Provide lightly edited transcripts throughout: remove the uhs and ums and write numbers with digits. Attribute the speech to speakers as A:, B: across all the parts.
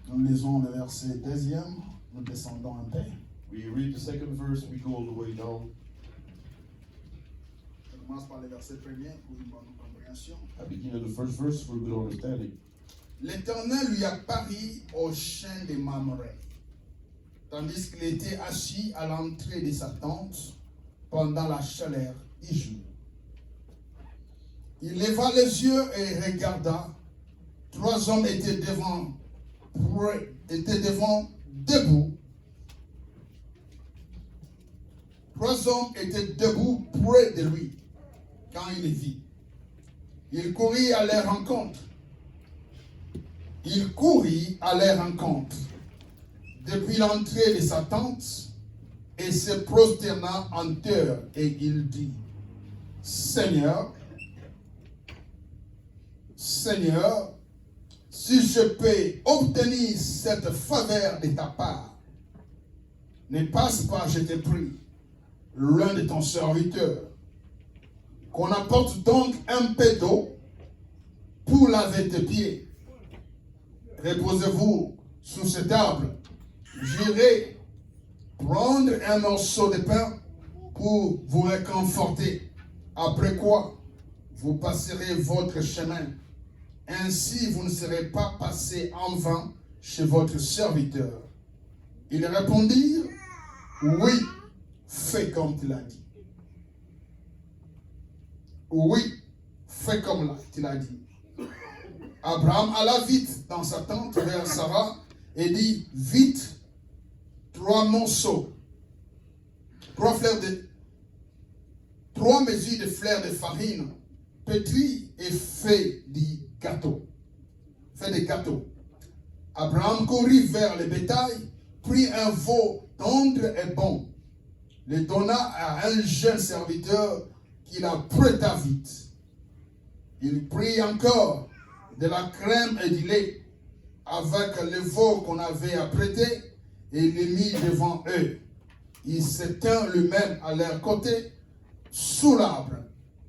A: Nous lisons le verset 2e, nous descendons un peu.
B: We read the second verse, we go all the way down.
A: Je commence par le verset 1er pour une bonne compréhension.
B: I begin at the first verse for a good understanding.
A: L'Éternel lui apparut au chêne de Mamré, tandis qu'il était assis à l'entrée de sa tente pendant la chaleur du jour. Il leva les yeux et regarda. 3 hommes étaient debout. 3 hommes étaient debout près de lui quand il les vit. Il courut à leur rencontre. Depuis l'entrée de sa tente et se prosterna en terre et il dit: Seigneur, si je peux obtenir cette faveur de ta part, ne passe pas, je te prie, loin de ton serviteur, qu'on apporte donc un peu d'eau pour laver tes pieds. Reposez-vous sous cette table. J'irai prendre un morceau de pain pour vous réconforter. Après quoi, vous passerez votre chemin. Ainsi, vous ne serez pas passé en vain chez votre serviteur. Ils répondirent: oui, fais comme tu l'as dit. Oui, fais comme tu l'as dit. Abraham alla vite dans sa tente vers Sarah et dit: vite, 3 morceaux, 3 mesures de fleurs de farine, pétris et fait des gâteaux. Abraham courut vers le bétail, prit un veau tendre et bon, le donna à un jeune serviteur qui la prêta vite. Il prit encore de la crème et du lait avec le veau qu'on avait apprêté et les mit devant eux. Il se tint lui-même à leur côté sous l'arbre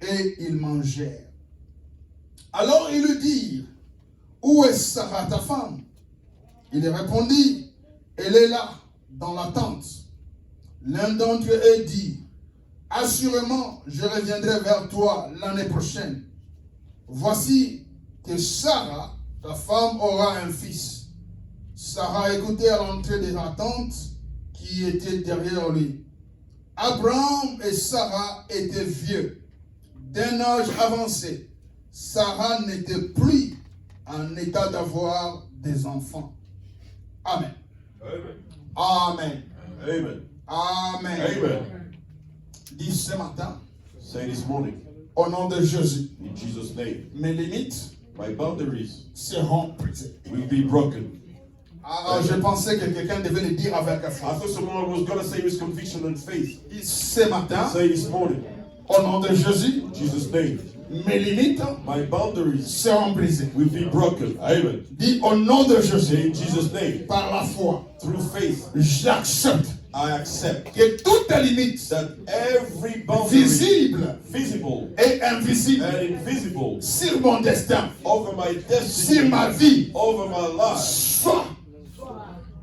A: et ils mangèrent. Alors ils lui dirent: où est Sarah ta femme? Il répondit: elle est là dans la tente. L'un d'entre eux dit: assurément je reviendrai vers toi l'année prochaine. Voici que Sarah, ta femme, aura un fils. Sarah écoutait à l'entrée de la tente qui était derrière lui. Abraham et Sarah étaient vieux, d'un âge avancé. Sarah n'était plus en état d'avoir des enfants. Amen. Amen.
B: Amen.
A: Amen.
B: Amen.
A: Dis ce matin,
B: Say this morning,
A: au nom de Jésus,
B: in Jesus' name,
A: mes limites
B: my boundaries
A: seront brisées.
B: will be broken.
A: Ah, je pensais que quelqu'un devait le dire avec
B: I
A: foi.
B: thought someone was going to say with conviction and faith.
A: Dis ce matin,
B: Say this morning,
A: au nom de Jésus,
B: in Jesus' name,
A: mes limites
B: my boundaries
A: seront brisées.
B: will be broken. Amen.
A: Dis au nom de
B: Say
A: Jésus,
B: in Jesus' name,
A: par la foi,
B: through faith,
A: j'accepte
B: I accept
A: que toutes les limites
B: that every boundary,
A: visibles
B: visible
A: et invisibles
B: and invisible,
A: sur mon destin,
B: over my
A: sur
B: destiny,
A: ma vie,
B: over my life,
A: soient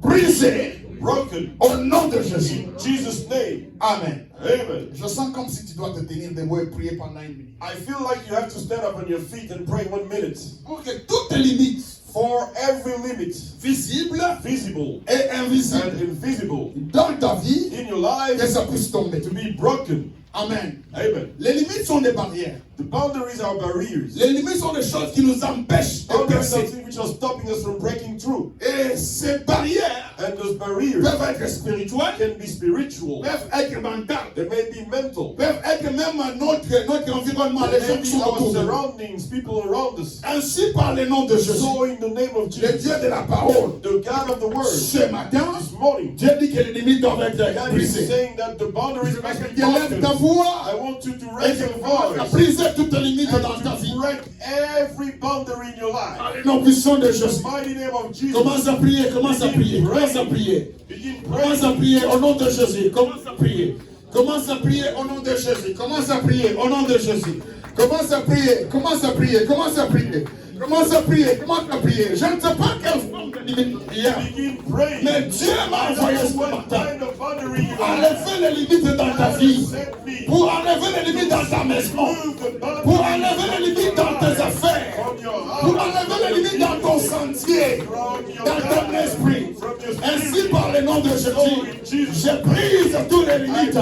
A: brisées
B: broken
A: au nom de Jésus.
B: in Jesus' name.
A: Amen.
B: Amen.
A: Je sens comme si tu dois te tenir debout et prier pendant 1 minute.
B: I feel like you have to stand up on your feet and pray 1 minute.
A: Pour que toutes les limites
B: For every limit,
A: visibles
B: visible
A: et
B: and
A: invisibles
B: invisible,
A: dans ta vie,
B: in your life,
A: que ça puisse tomber.
B: to be broken.
A: Amen.
B: Amen.
A: Les limites sont des barrières.
B: The boundaries are barriers.
A: Les limites sont des choses qui nous empêchent de
B: Boundaries are
A: percer.
B: things which are stopping us from breaking through.
A: Et ces barrières
B: And those barriers
A: peuvent être spirituelles,
B: can be spiritual.
A: peuvent être mentales,
B: They may be mental.
A: peuvent être même notre environnement, les
B: They
A: gens
B: may
A: qui
B: be
A: sont
B: our
A: autour de nous.
B: surroundings, people around us.
A: Ainsi par le nom de Jésus,
B: So in the name of
A: le
B: Jesus,
A: Dieu de la parole,
B: the God of the word,
A: ce matin,
B: this morning,
A: Dieu dit que les limites doivent être
B: God is
A: brisées.
B: saying that the boundaries must be
A: Élève ta
B: broken.
A: voix
B: I want you to
A: et
B: raise
A: que
B: your
A: tu commences à
B: voice
A: briser toutes les limites dans ta
B: and
A: vie.
B: to break every boundary in your life.
A: Par le nom puissant de
B: In
A: Jésus.
B: the mighty name of Jesus,
A: Commence à prier, commence à prier, commence à prier.
B: begin
A: Commence à
B: praying.
A: prier au nom de Jésus. Commence à prier. Commence à prier au nom de Jésus. Commence à prier au nom de Jésus. Commence à prier, commence à prier, commence à prier. Commence à prier, commence à prier. Je ne sais pas quelle forme de limite il y a.
B: Begin praying.
A: Mais Dieu m'a envoyé ce
B: What
A: matin
B: kind of boundary you
A: pour
B: have?
A: enlever les limites dans ta vie,
B: Set me.
A: pour enlever les limites dans ta maison,
B: Move the boundary
A: pour enlever les limites dans tes affaires,
B: from your
A: pour
B: heart,
A: enlever les limites dans ton sentier,
B: from your
A: dans ton
B: mind,
A: esprit.
B: from your
A: Ainsi,
B: spirit.
A: par le nom de Jésus, je brise toutes les limites,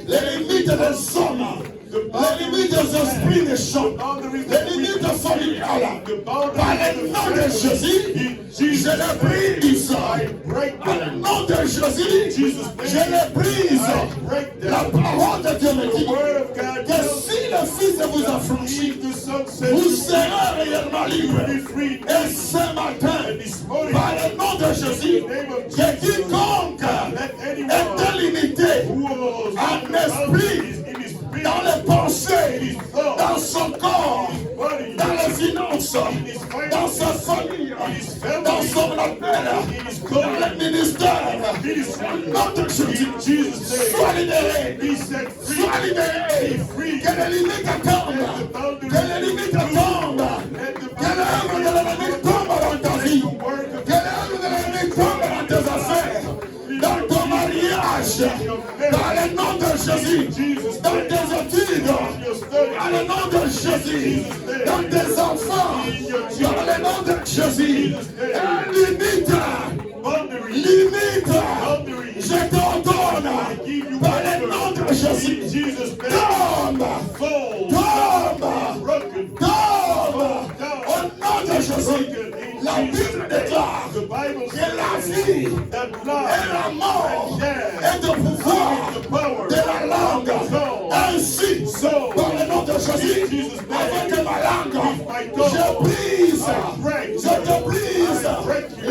A: les limites des hommes, les limites des esprits méchants, les limites familiales. Par le nom de Jésus, je les brise. Par le nom de Jésus, je les brise. La parole de Dieu me dit que si le Fils vous a franchi, vous serez réellement libre. Et ce matin, par le nom de Jésus, que quiconque est limité en esprit, dans les pensées, dans son corps, dans les finances, dans sa famille, dans son appel, dans le ministère, notre Jésus, sois libéré, sois libéré, que les limites tombent, que les limites tombent, que l'œuvre de l'ennemi tombe dans ta vie, que l'œuvre de l'ennemi tombe dans tes affaires, dans ton mariage, dans le nom de Jésus, dans tes études, dans le nom de Jésus, dans tes enfants, dans le nom de Jésus, limite, je t'ordonne, par le nom de Jésus, tombe, au nom de Jésus. La Bible déclare que la vie et la mort est de pouvoir de la langue. Ainsi, par le nom de Jésus, avec ma langue, je te brise,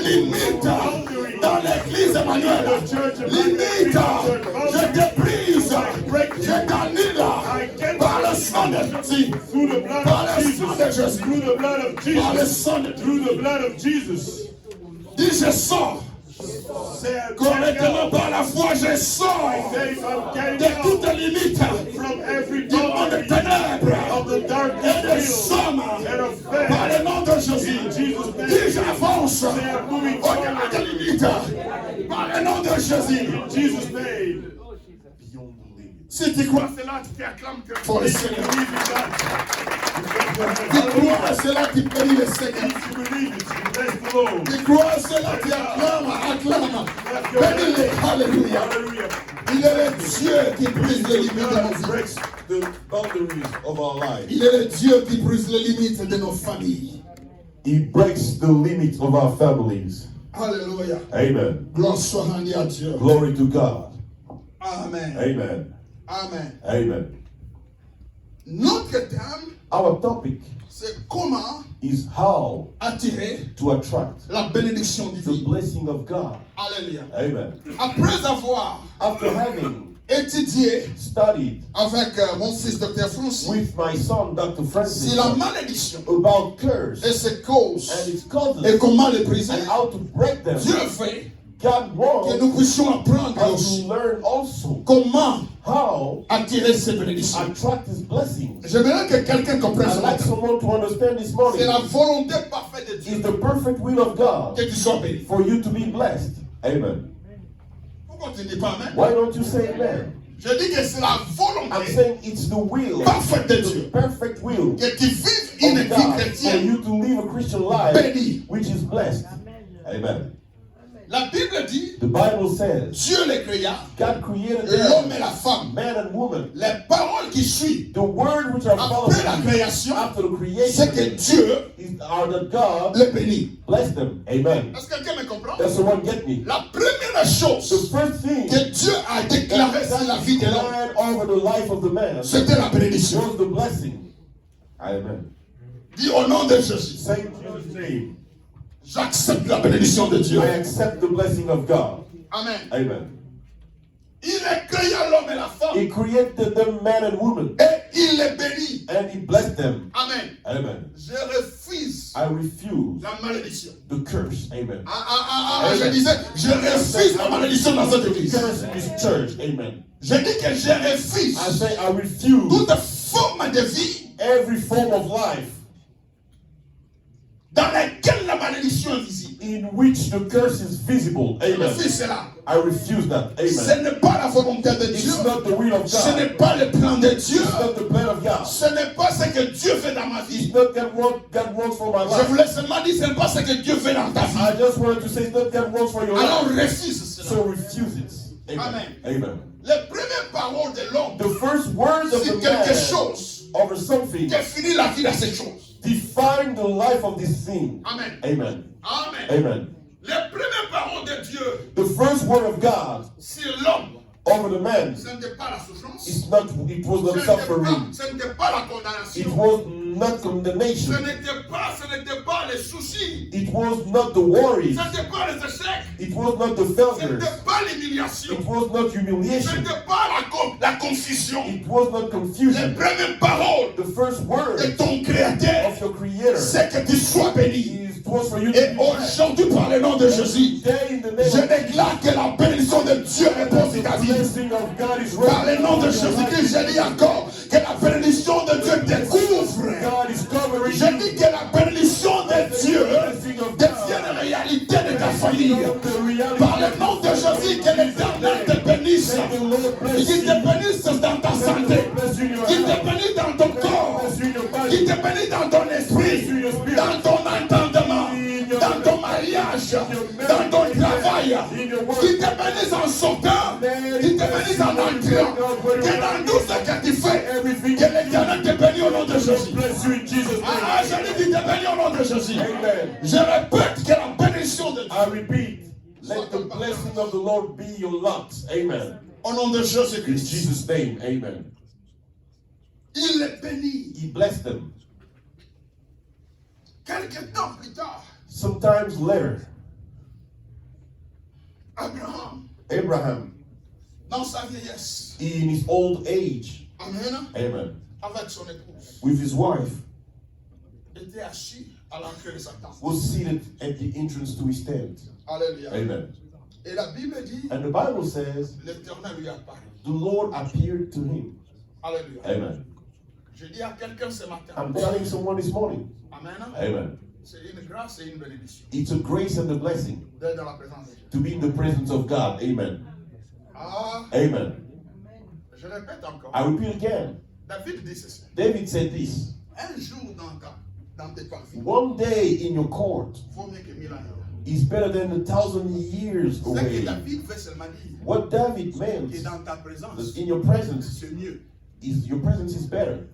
A: limite dans l'église Emmanuel, limite, je te brise, je t'annule par le sang de Jésus, par le sang de Jésus, par le sang de
B: Jesus.
A: Dis je sors. Correctement par la foi, je sors de toutes les limites du monde des ténèbres et des sommes par le nom de Jésus. Dis j'avance au-delà des limites par le nom de Jésus.
B: Jesus' name. Beyond the limit.
A: Si tu crois cela, tu t'acclames très fort le Seigneur.
B: Believe in that.
A: Tu crois cela, tu bénis le Seigneur.
B: If you believe it, you bless the Lord.
A: Tu crois cela, tu acclames. Bénis-le. Alléluia.
B: Hallelujah.
A: Il est le Dieu qui brise les limites de nos
B: God
A: vies.
B: breaks the boundaries of our lives.
A: Il est le Dieu qui brise les limites de nos familles.
B: He breaks the limits of our families.
A: Alléluia.
B: Amen.
A: Gloire soit rendue à Dieu.
B: Glory to God.
A: Amen.
B: Amen.
A: Amen.
B: Amen.
A: Notre thème,
B: Our topic
A: c'est comment
B: is how
A: attirer
B: to attract
A: la bénédiction
B: the
A: divine.
B: blessing of God.
A: Alléluia.
B: Amen.
A: Après avoir
B: After having
A: étudié
B: studied
A: avec mon fils Dr. Francis
B: with my son, Dr. Francis,
A: sur la malédiction
B: about curse
A: et ses causes
B: and its causes
A: et comment les briser,
B: and how to break them,
A: Dieu veut
B: God
A: que
B: wants
A: nous puissions apprendre
B: us
A: aussi
B: to learn also
A: comment
B: how
A: attirer ces bénédictions.
B: attract His blessings.
A: J'aimerais que quelqu'un comprenne
B: I'd
A: ce
B: like
A: matin.
B: someone to understand this morning.
A: C'est la volonté parfaite de
B: It's
A: Dieu
B: the perfect will of God
A: que tu sois béni.
B: for you to be blessed. Amen.
A: Pourquoi tu ne dis pas Amen?
B: Why don't you say amen?
A: Je dis que c'est la
B: I'm
A: volonté
B: saying it's the will,
A: parfaite de
B: the
A: Dieu
B: perfect will
A: que tu vives une
B: of
A: vie
B: God for
A: chrétienne
B: you to live a Christian life
A: bénie.
B: which is blessed. Amen.
A: La Bible dit,
B: The Bible says
A: Dieu les créa,
B: God created
A: l'homme et
B: them,
A: la femme.
B: man and woman.
A: Les paroles qui suivent
B: The word which are
A: après la
B: following
A: création,
B: after the
A: c'est
B: creation
A: que Dieu
B: are that God
A: les bénit.
B: bless them. Amen.
A: Est-ce que quelqu'un me comprend?
B: Does someone get me?
A: La première
B: The
A: chose
B: first thing
A: que Dieu a déclarée dans la vie de l'homme,
B: declared over the life of the man
A: c'était la bénédiction.
B: was the blessing. Amen.
A: Dis au nom de Jésus,
B: Say in Jesus' name,
A: j'accepte la bénédiction de Dieu.
B: I accept the blessing of God.
A: Amen.
B: Amen.
A: Il a créé l'homme et la femme
B: He created them man and woman
A: et il les bénit.
B: and He blessed them.
A: Amen.
B: Amen.
A: Je refuse
B: I refuse
A: la malédiction.
B: the curse. Amen.
A: Je disais, je refuse la malédiction dans cette église.
B: Curse in this church. Amen.
A: Je dis que je refuse
B: I say I refuse
A: toute forme de vie
B: every form of life
A: dans laquelle la malédiction est visible.
B: in which the curse is visible.
A: Je
B: Amen.
A: refuse cela.
B: I refuse that.
A: Ce
B: Amen.
A: n'est pas la volonté de Dieu.
B: It's not the will of
A: Ce n'est
B: God.
A: pas le plan de Dieu.
B: It's not the plan of God.
A: Ce n'est pas ce que Dieu fait dans ma vie.
B: It's not God works for my
A: Je
B: life.
A: voulais seulement dire, ce n'est pas ce que Dieu fait dans ta vie.
B: I just wanted to say it's not God works for your
A: Alors
B: life.
A: refuse cela.
B: So refuse it. Amen.
A: Amen.
B: Amen.
A: Les premières paroles de l'homme
B: The first words of
A: sur
B: the
A: quelque
B: man
A: chose
B: over something
A: définit la vie de cette chose.
B: define the life of this thing.
A: Amen.
B: Amen.
A: Amen.
B: Amen.
A: Les premières paroles de Dieu
B: The first word of God
A: sur l'homme,
B: over the man
A: ce n'était pas la souffrance,
B: is not, it was not suffering.
A: ce n'était pas la
B: It
A: condamnation,
B: was not
A: ce
B: condemnation.
A: n'était pas les soucis,
B: It was not the worries.
A: ce n'était pas les échecs,
B: It was not the
A: ce
B: failures.
A: n'était pas l'humiliation,
B: It was not
A: ce
B: humiliation.
A: n'était pas la confusion.
B: It was not
A: Les
B: confusion.
A: premières paroles
B: The first word
A: de ton Créateur,
B: of your Creator
A: c'est que tu sois béni.
B: is, it was for you to
A: Et
B: be blessed.
A: aujourd'hui, par le nom de Jésus,
B: Today in the name
A: je
B: of
A: déclare que la bénédiction de Dieu repose sur ta
B: the
A: vie.
B: blessing of God is
A: Par le nom de
B: resting on your life.
A: Jésus-Christ, je dis encore que la bénédiction de Dieu te couvre.
B: God is covering
A: Je
B: you.
A: dis que la bénédiction de Dieu devienne réalité de ta famille. Par le nom de Jésus, que l'Éternel te bénisse. Qu'il te bénisse dans ta santé. Qu'il te bénisse dans ton corps. Qu'il te bénisse dans ton esprit. Dans ton entendement. Dans ton mariage. Dans ton travail. Qu'il te bénisse en sortant. Qu'il te bénisse en entrant. Que dans tout ce que tu fais, que l'Éternel te bénisse au nom de Jésus.
B: Bless you in Jesus'
A: Ah,
B: name.
A: je dis qu'il te bénisse au nom de Jésus.
B: Amen.
A: Je répète que la bénédiction de Dieu,
B: I repeat, let the blessing of the Lord be your lot. Amen.
A: au nom de
B: In
A: Jésus-Christ,
B: Jesus' name, amen.
A: il les bénit.
B: He blessed them.
A: Quelque temps plus tard,
B: Sometimes later,
A: Abraham,
B: Abraham,
A: dans sa vieillesse,
B: in his old age,
A: Amen,
B: amen,
A: avec son épouse,
B: with his wife,
A: était assis à l'entrée de sa tente.
B: was seated at the entrance to his tent.
A: Alléluia.
B: Amen.
A: Et la Bible dit,
B: And the Bible says,
A: l'Éternel lui apparut.
B: the Lord appeared to him.
A: Alléluia.
B: Amen.
A: Je dis à quelqu'un ce matin,
B: I'm telling someone this morning,
A: Amen,
B: amen.
A: c'est une grâce et une bénédiction
B: It's a grace and a blessing
A: d'être dans la présence de Dieu.
B: to be in the presence of God. Amen.
A: Ah,
B: Amen.
A: je répète encore.
B: I repeat again.
A: David dit ceci.
B: David said this.
A: Un jour dans tes parvis,
B: One day in your court
A: vaut mieux que 1000 ans.
B: is better than 1,000 years
A: Ce que
B: away.
A: David veut seulement dire,
B: What David
A: que
B: meant
A: dans ta présence,
B: is in your presence
A: c'est mieux.
B: is your presence is better.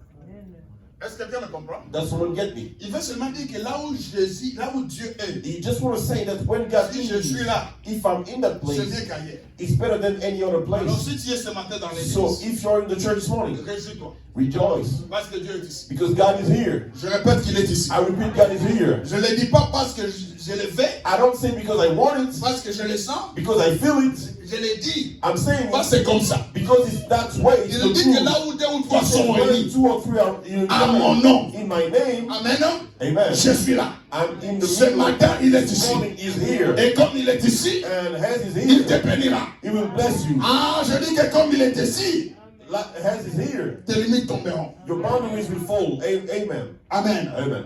A: Est-ce que quelqu'un me comprend?
B: Does someone get me?
A: Il veut seulement dire que là où Jésus, là où Dieu est,
B: You just want to say that when God
A: si je
B: is,
A: suis là,
B: if I'm in that
A: c'est
B: place,
A: mieux qu'ailleurs.
B: it's better than any other
A: Alors
B: place.
A: si tu es ce matin dans
B: So
A: l'église,
B: if you're in the church this morning,
A: réjouis-toi.
B: rejoice
A: Parce que Dieu est ici.
B: because God is here.
A: Je répète qu'il est ici.
B: I repeat, God is here.
A: Je ne le dis pas parce que je le vais,
B: I don't say because I want it,
A: parce que je le sens.
B: because I feel it.
A: Je le dis
B: I'm saying
A: parce que
B: it
A: c'est comme ça.
B: because it's that way. It's
A: Il
B: the
A: dit que
B: truth.
A: là où deux ou trois
B: He
A: sont
B: said, when
A: réunis,
B: 2 or 3 are in,
A: à mon nom,
B: in my name,
A: amen,
B: amen.
A: je suis là.
B: I'm in the
A: Ce
B: middle.
A: matin, il est
B: This
A: ici.
B: morning is here.
A: Et comme il est ici,
B: And as he's
A: il te
B: here,
A: bénira.
B: he will bless you.
A: Ah, je dis que comme il est ici,
B: As he's here,
A: tes limites tomberont.
B: your boundaries will fall. Amen.
A: Amen.
B: Amen.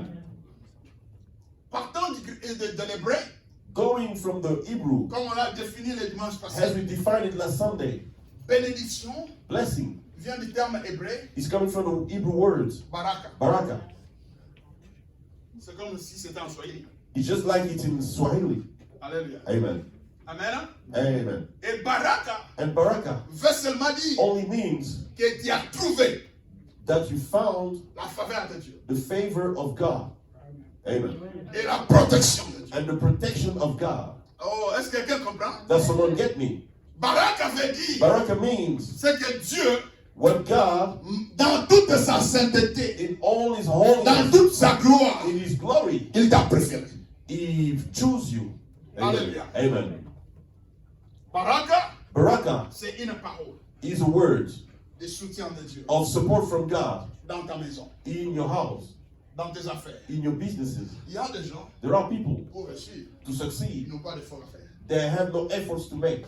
A: Partant de l'hébreu,
B: Going from the Hebrew,
A: comme on l'a défini le dimanche
B: as
A: passé,
B: we defined it last Sunday,
A: bénédiction
B: blessing
A: vient du terme hébreu,
B: is coming from the Hebrew words,
A: baraka.
B: baraka.
A: C'est comme si c'était en Swahili.
B: It's just like it's in Swahili.
A: Alléluia.
B: Amen.
A: Amen.
B: Amen.
A: Et baraka
B: And baraka
A: veut seulement dire
B: only means
A: que tu as trouvé
B: that you found
A: la faveur de Dieu
B: the favor of God. Amen.
A: et la protection de Dieu.
B: And the protection of God.
A: Oh, est-ce que quelqu'un comprend?
B: Does someone get me?
A: Baraka veut dire
B: Baraka means
A: c'est que Dieu,
B: what God,
A: dans toute sa sainteté,
B: in all his
A: dans
B: holiness,
A: toute sa gloire,
B: in his glory,
A: il t'a préféré.
B: he chose you. Amen.
A: Hallelujah.
B: Amen.
A: Baraka,
B: Baraka
A: c'est une parole
B: is a word
A: de soutien de Dieu
B: of support from God
A: dans ta maison,
B: in your house,
A: dans tes affaires.
B: in your businesses.
A: Il y a des gens,
B: There are people
A: pour réussir,
B: to
A: ils
B: succeed.
A: n'ont pas d'effort à faire.
B: They have no efforts to make.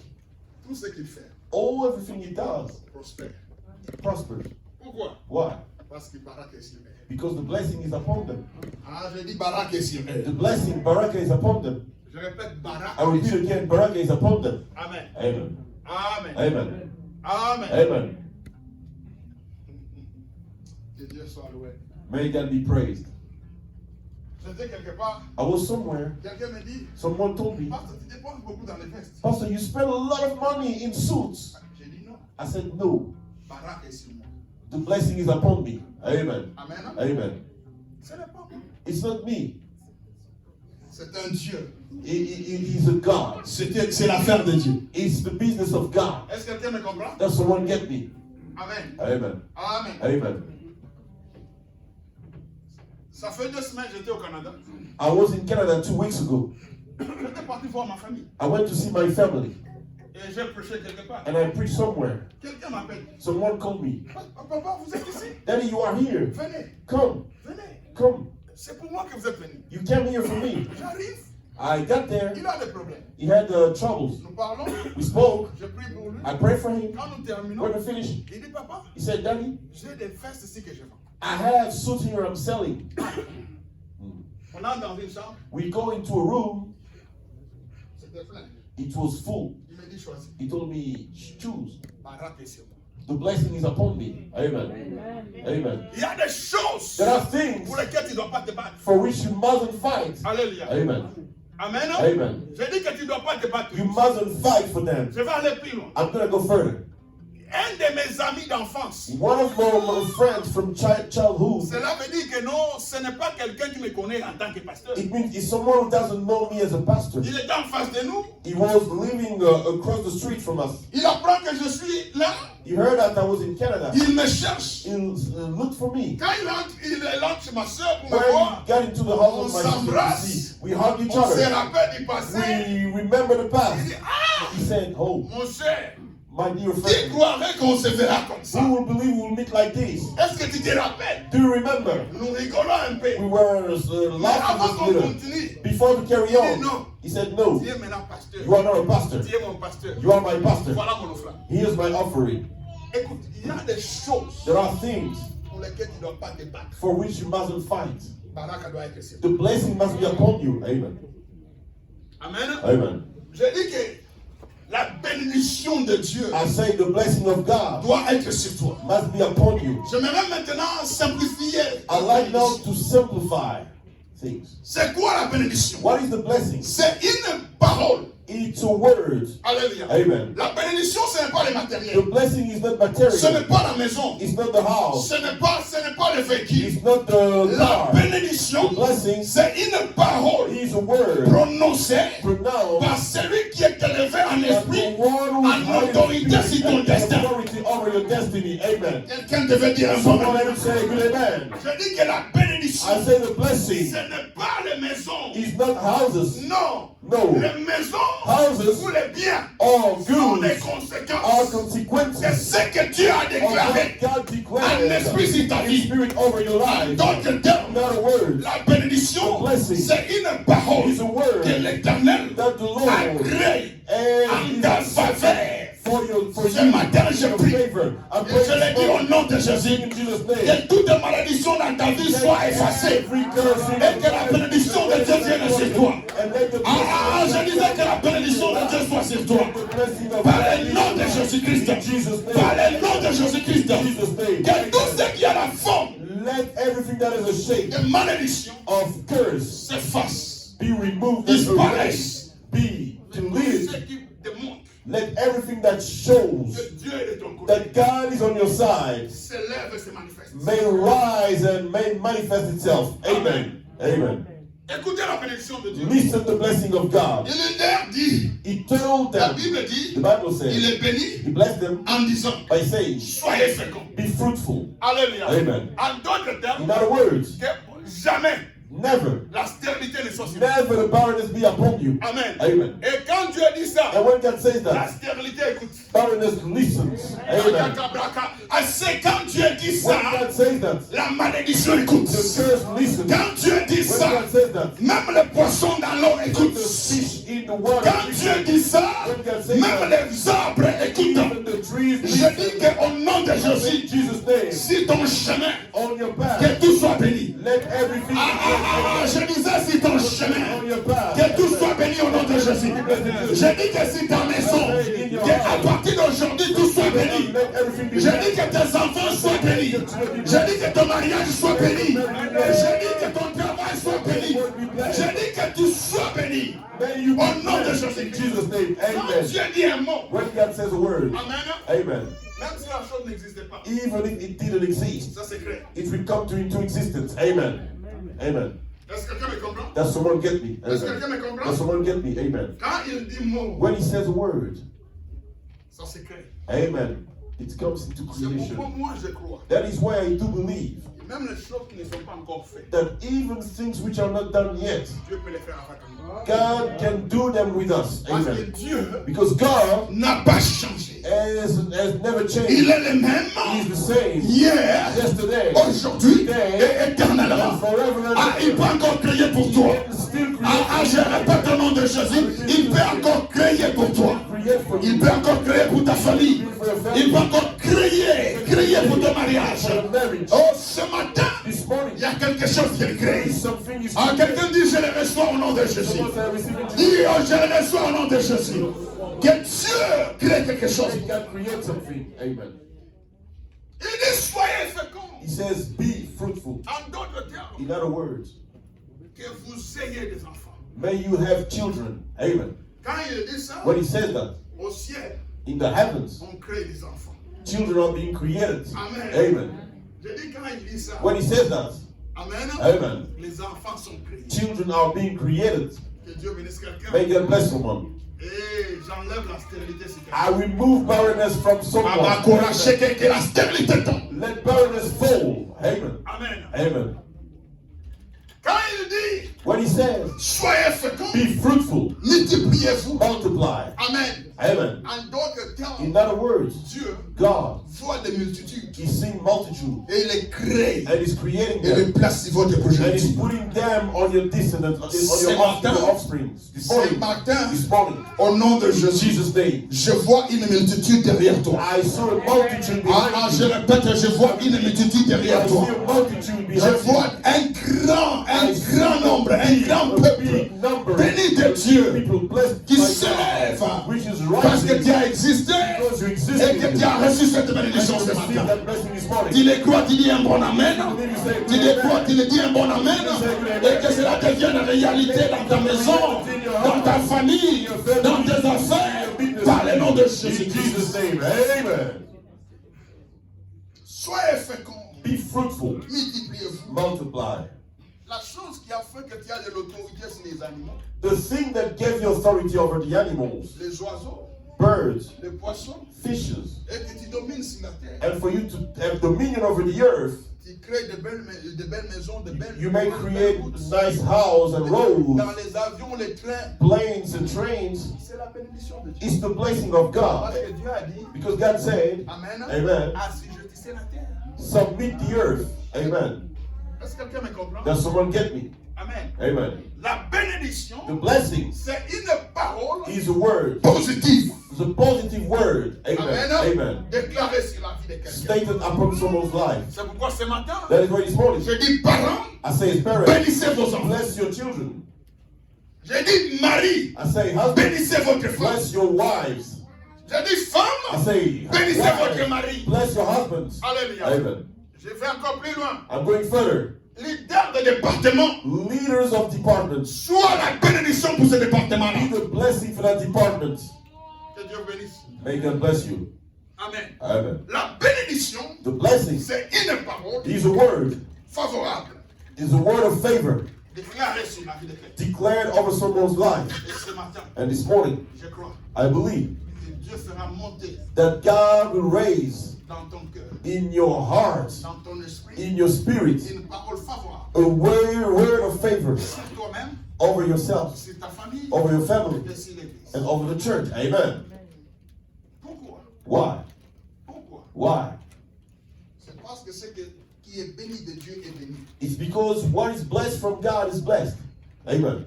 A: Tout ce qu'il fait
B: All everything he does
A: prospère.
B: prospers.
A: Pourquoi?
B: Why?
A: Parce que Barak est sur elle.
B: Because the blessing is upon them.
A: Ah, je dis Barak est sur elle.
B: The blessing, baraka, is upon them.
A: Je répète, Barak.
B: I repeat again, baraka is upon them.
A: Amen.
B: Amen.
A: Amen.
B: Amen.
A: Amen.
B: Amen.
A: Que Dieu soit loué.
B: May God be praised.
A: J'étais quelque part,
B: I was somewhere.
A: quelqu'un me dit,
B: Someone told me,
A: Pasteur, tu dépenses beaucoup dans les vestes.
B: Pastor, you spend a lot of money in suits.
A: J'ai dit non.
B: I said, no.
A: Barak est sur moi.
B: The blessing is upon me. Amen.
A: Amen.
B: Amen.
A: Ce n'est pas moi.
B: It's not me.
A: C'est un Dieu.
B: He's a God.
A: C'est l'affaire de Dieu.
B: It's the business of God.
A: Est-ce que quelqu'un me comprend?
B: Does someone get me?
A: Amen.
B: Amen.
A: Amen.
B: Amen.
A: Ça fait 2 semaines que j'étais au Canada.
B: I was in Canada 2 weeks ago.
A: J'étais parti voir ma famille.
B: I went to see my family
A: Et j'ai prêché quelque part.
B: and I preached somewhere.
A: Quelqu'un m'appelle.
B: Someone called me.
A: Papa, vous êtes ici?
B: Daddy, you are here.
A: Venez.
B: Come.
A: Venez.
B: Come.
A: C'est pour moi que vous êtes venu.
B: You came here for me.
A: J'arrive.
B: I got there.
A: Il a des problèmes.
B: He had troubles.
A: Nous parlons.
B: We spoke.
A: Je prie pour lui.
B: I prayed for him.
A: Quand nous terminons,
B: When we finished,
A: il dit, papa,
B: he said, Daddy,
A: j'ai des vestes ici que je vends.
B: I have suits here I'm selling.
A: On entre dans une chambre.
B: We go into a room.
A: C'était plein.
B: It was full.
A: Il me dit, choisis.
B: He told me, choose.
A: Barak est sur moi.
B: The blessing is upon me. Amen. Amen.
A: Il y a des choses
B: There are things
A: pour lesquelles tu ne dois pas te battre.
B: for which you mustn't fight.
A: Alléluia.
B: Amen.
A: Amen.
B: Amen.
A: J'ai dit que tu ne dois pas te battre.
B: You mustn't fight for them.
A: Je vais aller plus loin.
B: I'm going to go further.
A: Un de mes amis d'enfance.
B: One of my friends from childhood,
A: Cela veut dire que non, ce n'est pas quelqu'un qui me connaît en tant que pasteur.
B: it means it's someone who doesn't know me as a pastor.
A: Il est en face de nous.
B: He was living across the street from us.
A: Il apprend que je suis là.
B: He heard that I was in Canada.
A: Il me cherche.
B: He looked for me.
A: Quand il entre chez ma soeur pour me
B: When
A: voir,
B: he got into the house of my sister,
A: s'embrasse.
B: to see, we hugged each
A: on se
B: other.
A: rappelle du passé.
B: We remember the
A: Il
B: past.
A: dit, ah,
B: He said, oh,
A: mon cher,
B: my dear
A: qui
B: friend,
A: croirait qu'on se verra comme ça?
B: who will believe we'll meet like this?
A: Est-ce que tu te rappelles?
B: Do you remember?
A: Nous rigolons un peu.
B: We were
A: Mais
B: laughing
A: avant
B: this
A: qu'on
B: little.
A: continue,
B: Before we carry
A: il dit
B: on,
A: non.
B: he said, no,
A: Tu es maintenant pasteur.
B: you are not a pastor.
A: Tu es mon pasteur.
B: You are my pastor.
A: Voilà mon offrande.
B: Here's my offering.
A: Écoute, il y a des choses
B: There are things
A: pour lesquelles tu ne dois pas te battre.
B: for which you mustn't fight.
A: Barak doit être sûr.
B: The blessing must be upon you. Amen.
A: Amen.
B: Amen.
A: Je dis que la bénédiction de Dieu
B: I say the blessing of God
A: doit être sur toi.
B: must be upon you.
A: Je vais maintenant simplifier.
B: I like now to simplify things.
A: C'est quoi la bénédiction?
B: What is the blessing?
A: C'est une parole.
B: It's a word.
A: Alléluia.
B: Amen.
A: La bénédiction, ce n'est pas le matériel.
B: The blessing is not
A: Ce n'est
B: material.
A: pas la maison.
B: It's not the house.
A: Ce n'est pas le véhicule.
B: It's not the
A: La
B: car.
A: bénédiction,
B: The blessing
A: c'est une parole
B: is a word
A: prononcée
B: pronounced
A: par celui qui est élevé en
B: by the
A: esprit,
B: one who
A: en autorité sur ton
B: has
A: destin.
B: authority over your destiny. Amen.
A: Quelqu'un devait dire un
B: Someone
A: bon
B: let
A: amen.
B: him say good amen.
A: Je dis que la bénédiction,
B: I say the
A: ce
B: blessing
A: n'est pas les maisons.
B: is not houses.
A: Non.
B: No.
A: Les maisons
B: Houses
A: ou les biens
B: or
A: sont des
B: goods
A: conséquences
B: are
A: de
B: consequences
A: ce que Dieu a
B: of
A: déclaré
B: what God
A: en
B: declared
A: esprit sur ta
B: in
A: vie.
B: spirit over your
A: En
B: life.
A: d'autres termes,
B: In other words,
A: la bénédiction,
B: The blessing
A: c'est une parole
B: is a word
A: que l'Éternel
B: that the
A: a
B: Lord
A: créée en
B: and
A: ta faveur.
B: for
A: Ce
B: you,
A: matin, je
B: your
A: prie.
B: favor. I
A: Et
B: pray
A: je l'ai dit
B: this
A: au
B: morning
A: nom de Jésus.
B: in Jesus' name.
A: Que toute malédiction dans ta vie soit effacée.
B: Every curse in
A: Et que la bénédiction de Dieu vienne sur toi.
B: and let the
A: Ah, je disais que la bénédiction de Dieu soit sur toi.
B: blessing of
A: Par le nom de Jésus-Christ.
B: Jesus'
A: Par
B: name.
A: le nom de Jésus-Christ.
B: Jesus' name.
A: Que tout ce qui a la forme
B: Let everything that is a shape
A: de malédiction
B: of curse
A: s'efface.
B: be removed and
A: Disparaisse.
B: erased. Be deleted.
A: Ce qui démontre
B: Let everything that shows
A: que Dieu est de ton côté
B: that God is on your side
A: s'élève et se manifeste.
B: may rise and may manifest itself. Amen. Amen.
A: Écoutez la bénédiction de Dieu.
B: Listen to the blessing of God.
A: Il leur dit,
B: He told
A: la
B: them,
A: Bible dit,
B: the Bible
A: il
B: says,
A: est béni
B: He blessed them
A: en disant,
B: by saying,
A: soyez féconds.
B: be fruitful.
A: Alléluia.
B: Amen.
A: En d'autres termes,
B: In other words,
A: que jamais
B: never,
A: la stérilité ne soit sur vous.
B: never the barrenness be upon you.
A: Amen.
B: Amen.
A: Et quand quand Dieu dit ça,
B: And when God says
A: la
B: that,
A: stérilité écoute.
B: barrenness listens. Amen.
A: C'est quand Dieu dit
B: When
A: ça,
B: God says that,
A: la malédiction écoute.
B: the curse listens.
A: Quand Dieu dit
B: When
A: ça,
B: God says that,
A: même les poissons dans l'eau écoutent.
B: the fish in the water
A: Quand
B: listen.
A: Dieu dit ça,
B: When God says
A: même
B: that,
A: les arbres écoutent.
B: even the trees
A: Je
B: listen.
A: dis qu'au nom de
B: In
A: Jésus,
B: Jesus' name,
A: si ton chemin,
B: on your path,
A: que tout soit béni.
B: let everything
A: Je disais si ton chemin,
B: on your path.
A: que tout soit béni au nom de Jésus. Je dis que si ta maison, qu'à partir d'aujourd'hui tout soit béni.
B: Let everything be
A: Je dis que tes enfants soient bénis. Je dis que ton mariage soit béni. Je dis que ton travail soit béni. Je dis que tu sois béni.
B: May you be
A: Au nom de
B: blessed
A: Jésus.
B: in Jesus' name.
A: Quand
B: Amen.
A: Dieu dit un mot,
B: When God says a word,
A: amen.
B: amen.
A: Même si la chose n'existait pas,
B: Even if it didn't exist,
A: ça c'est clair.
B: it will come into existence. Amen. Amen.
A: Est-ce que quelqu'un me comprend?
B: Does someone get me?
A: Est-ce que
B: Amen.
A: quelqu'un me comprend?
B: Does someone get me? Amen.
A: Quand il dit mot,
B: When he says a word,
A: ça c'est clair.
B: amen, it comes into
A: C'est pourquoi
B: creation.
A: moi je crois.
B: That is why I do believe
A: Et même les choses qui ne sont pas encore faites,
B: that even things which are not done yet,
A: Dieu peut les faire avec nous.
B: God can do them with us.
A: Parce que
B: Amen.
A: Dieu
B: Because God
A: n'a pas changé.
B: has never
A: Il
B: changed.
A: est le même
B: He is the same
A: hier,
B: yesterday,
A: aujourd'hui
B: today,
A: et éternellement.
B: and forever and
A: Ah, il peut encore créer pour toi.
B: He can still
A: Ah, je répète au nom de Jésus, il peut encore créer pour toi.
B: create for
A: Il
B: you.
A: peut encore créer pour ta famille. Il peut encore créer pour ton mariage.
B: For your marriage.
A: Oh, ce matin,
B: This morning,
A: il y a quelque chose qui est créé.
B: something is
A: Ah, quelqu'un dit, je le reçois au nom de Jésus.
B: Someone say, I receive it.
A: Dis, oh, je le reçois au nom de Jésus. Que Dieu crée quelque chose.
B: God create something. Amen.
A: Il dit, soyez féconds.
B: He says, be fruitful.
A: En d'autres termes,
B: In other words,
A: que vous ayez des enfants.
B: may you have children. Amen.
A: Quand il dit ça,
B: When he says that,
A: au ciel,
B: in the heavens,
A: on crée des enfants.
B: children are being created.
A: Amen.
B: Amen.
A: Je dis quand il dit ça,
B: When he says that,
A: amen,
B: amen,
A: les enfants sont créés.
B: children are being created.
A: Que Dieu bénisse quelqu'un.
B: May God bless someone.
A: Et j'enlève la stérilité sur
B: I
A: quelqu'un.
B: remove barrenness from someone.
A: Abakora, chacun que la stérilité tombe.
B: Let barrenness fall. Amen.
A: Amen.
B: Amen.
A: Quand il dit,
B: When he says,
A: soyez féconds,
B: be fruitful,
A: multipliez-vous.
B: multiply.
A: Amen.
B: Amen.
A: En d'autres
B: In
A: termes,
B: other words,
A: Dieu
B: God
A: voit des multitudes
B: is seeing multitude
A: et il les crée
B: and is creating
A: et les
B: them
A: place sur votre
B: and is
A: progéniture.
B: putting them on your descendants, on
A: Ce
B: your
A: matin,
B: offspring. This
A: Ce
B: morning,
A: matin,
B: this morning,
A: au nom de Jésus,
B: Jesus' name,
A: je vois une multitude derrière toi.
B: I saw a multitude
A: Ah,
B: behind
A: je
B: you.
A: répète, je vois une multitude derrière
B: I
A: toi.
B: see a multitude
A: Je
B: behind
A: vois
B: you.
A: un grand nombre, un grand
B: A
A: peuple
B: big number
A: béni de Dieu
B: people blessed
A: qui
B: by
A: s'élève
B: God, which is
A: parce que
B: rising
A: tu as existé
B: because you
A: et
B: existed.
A: que tu as reçu cette
B: And
A: bénédiction
B: you
A: ce
B: received
A: matin.
B: that blessing this morning.
A: Tu les crois, tu dis un bon amen. Tu les crois, tu les dis un bon amen. Et que cela devienne réalité dans ta maison, dans ta famille, dans tes affaires, par le nom de
B: In
A: Jésus.
B: Jesus' name, amen.
A: Soyez féconds,
B: Be fruitful,
A: multipliez-vous.
B: multiply.
A: La chose qui a fait que tu as de l'autorité sur les animaux,
B: The thing that gave you authority over the animals,
A: les oiseaux,
B: birds,
A: les poissons,
B: fishes,
A: et que tu domines sur la terre.
B: and for you to have dominion over the earth,
A: Tu crées de belles maisons, de belles
B: you may
A: de
B: create
A: belles routes.
B: nice houses and roads,
A: Dans les avions, les trains,
B: planes and trains.
A: c'est la bénédiction de Dieu.
B: It's the blessing of
A: Parce
B: God.
A: que Dieu a dit,
B: Because God said,
A: amen,
B: amen,
A: assujettissez la terre.
B: submit the earth. Amen.
A: Est-ce que quelqu'un me comprend?
B: Does someone get me?
A: Amen.
B: Amen.
A: La bénédiction,
B: The blessing
A: c'est une parole
B: is a word.
A: positive.
B: It's a positive word. Amen.
A: Amen.
B: Amen.
A: Déclarée sur la vie de quelqu'un.
B: Stated upon someone's life.
A: C'est pourquoi ce matin,
B: That is why this morning
A: je dis parents,
B: I say, as parents,
A: bénissez vos enfants.
B: bless your children.
A: Je dis mari,
B: I say, husband,
A: bénissez votre femme.
B: bless your wives.
A: Je dis
B: I
A: femme,
B: say,
A: bénissez votre
B: wives,
A: mari.
B: bless your husbands.
A: Alléluia.
B: Amen.
A: Je vais encore plus loin.
B: I'm going further.
A: Leader de département,
B: Leaders of departments,
A: soit la bénédiction pour ce
B: be
A: département-là.
B: the blessing for that department.
A: Que Dieu bénisse.
B: May God bless you.
A: Amen.
B: Amen.
A: La bénédiction,
B: The blessing
A: c'est une parole
B: is a word,
A: favorable
B: is a word of favor
A: déclarée sur la vie de quelqu'un.
B: declared over someone's life.
A: Et ce matin,
B: And this morning,
A: je crois
B: I believe
A: que Dieu fera monter
B: that God will raise
A: dans ton cœur,
B: in your heart,
A: dans ton esprit,
B: in your spirit,
A: une parole favorable
B: a word of favor
A: sur toi-même,
B: over yourself,
A: sur ta famille,
B: over your family,
A: et sur l'église.
B: and over the church. Amen.
A: Pourquoi?
B: Why?
A: Pourquoi?
B: Why?
A: C'est parce que ce qui est béni de Dieu est béni.
B: It's because what is blessed from God is blessed. Amen.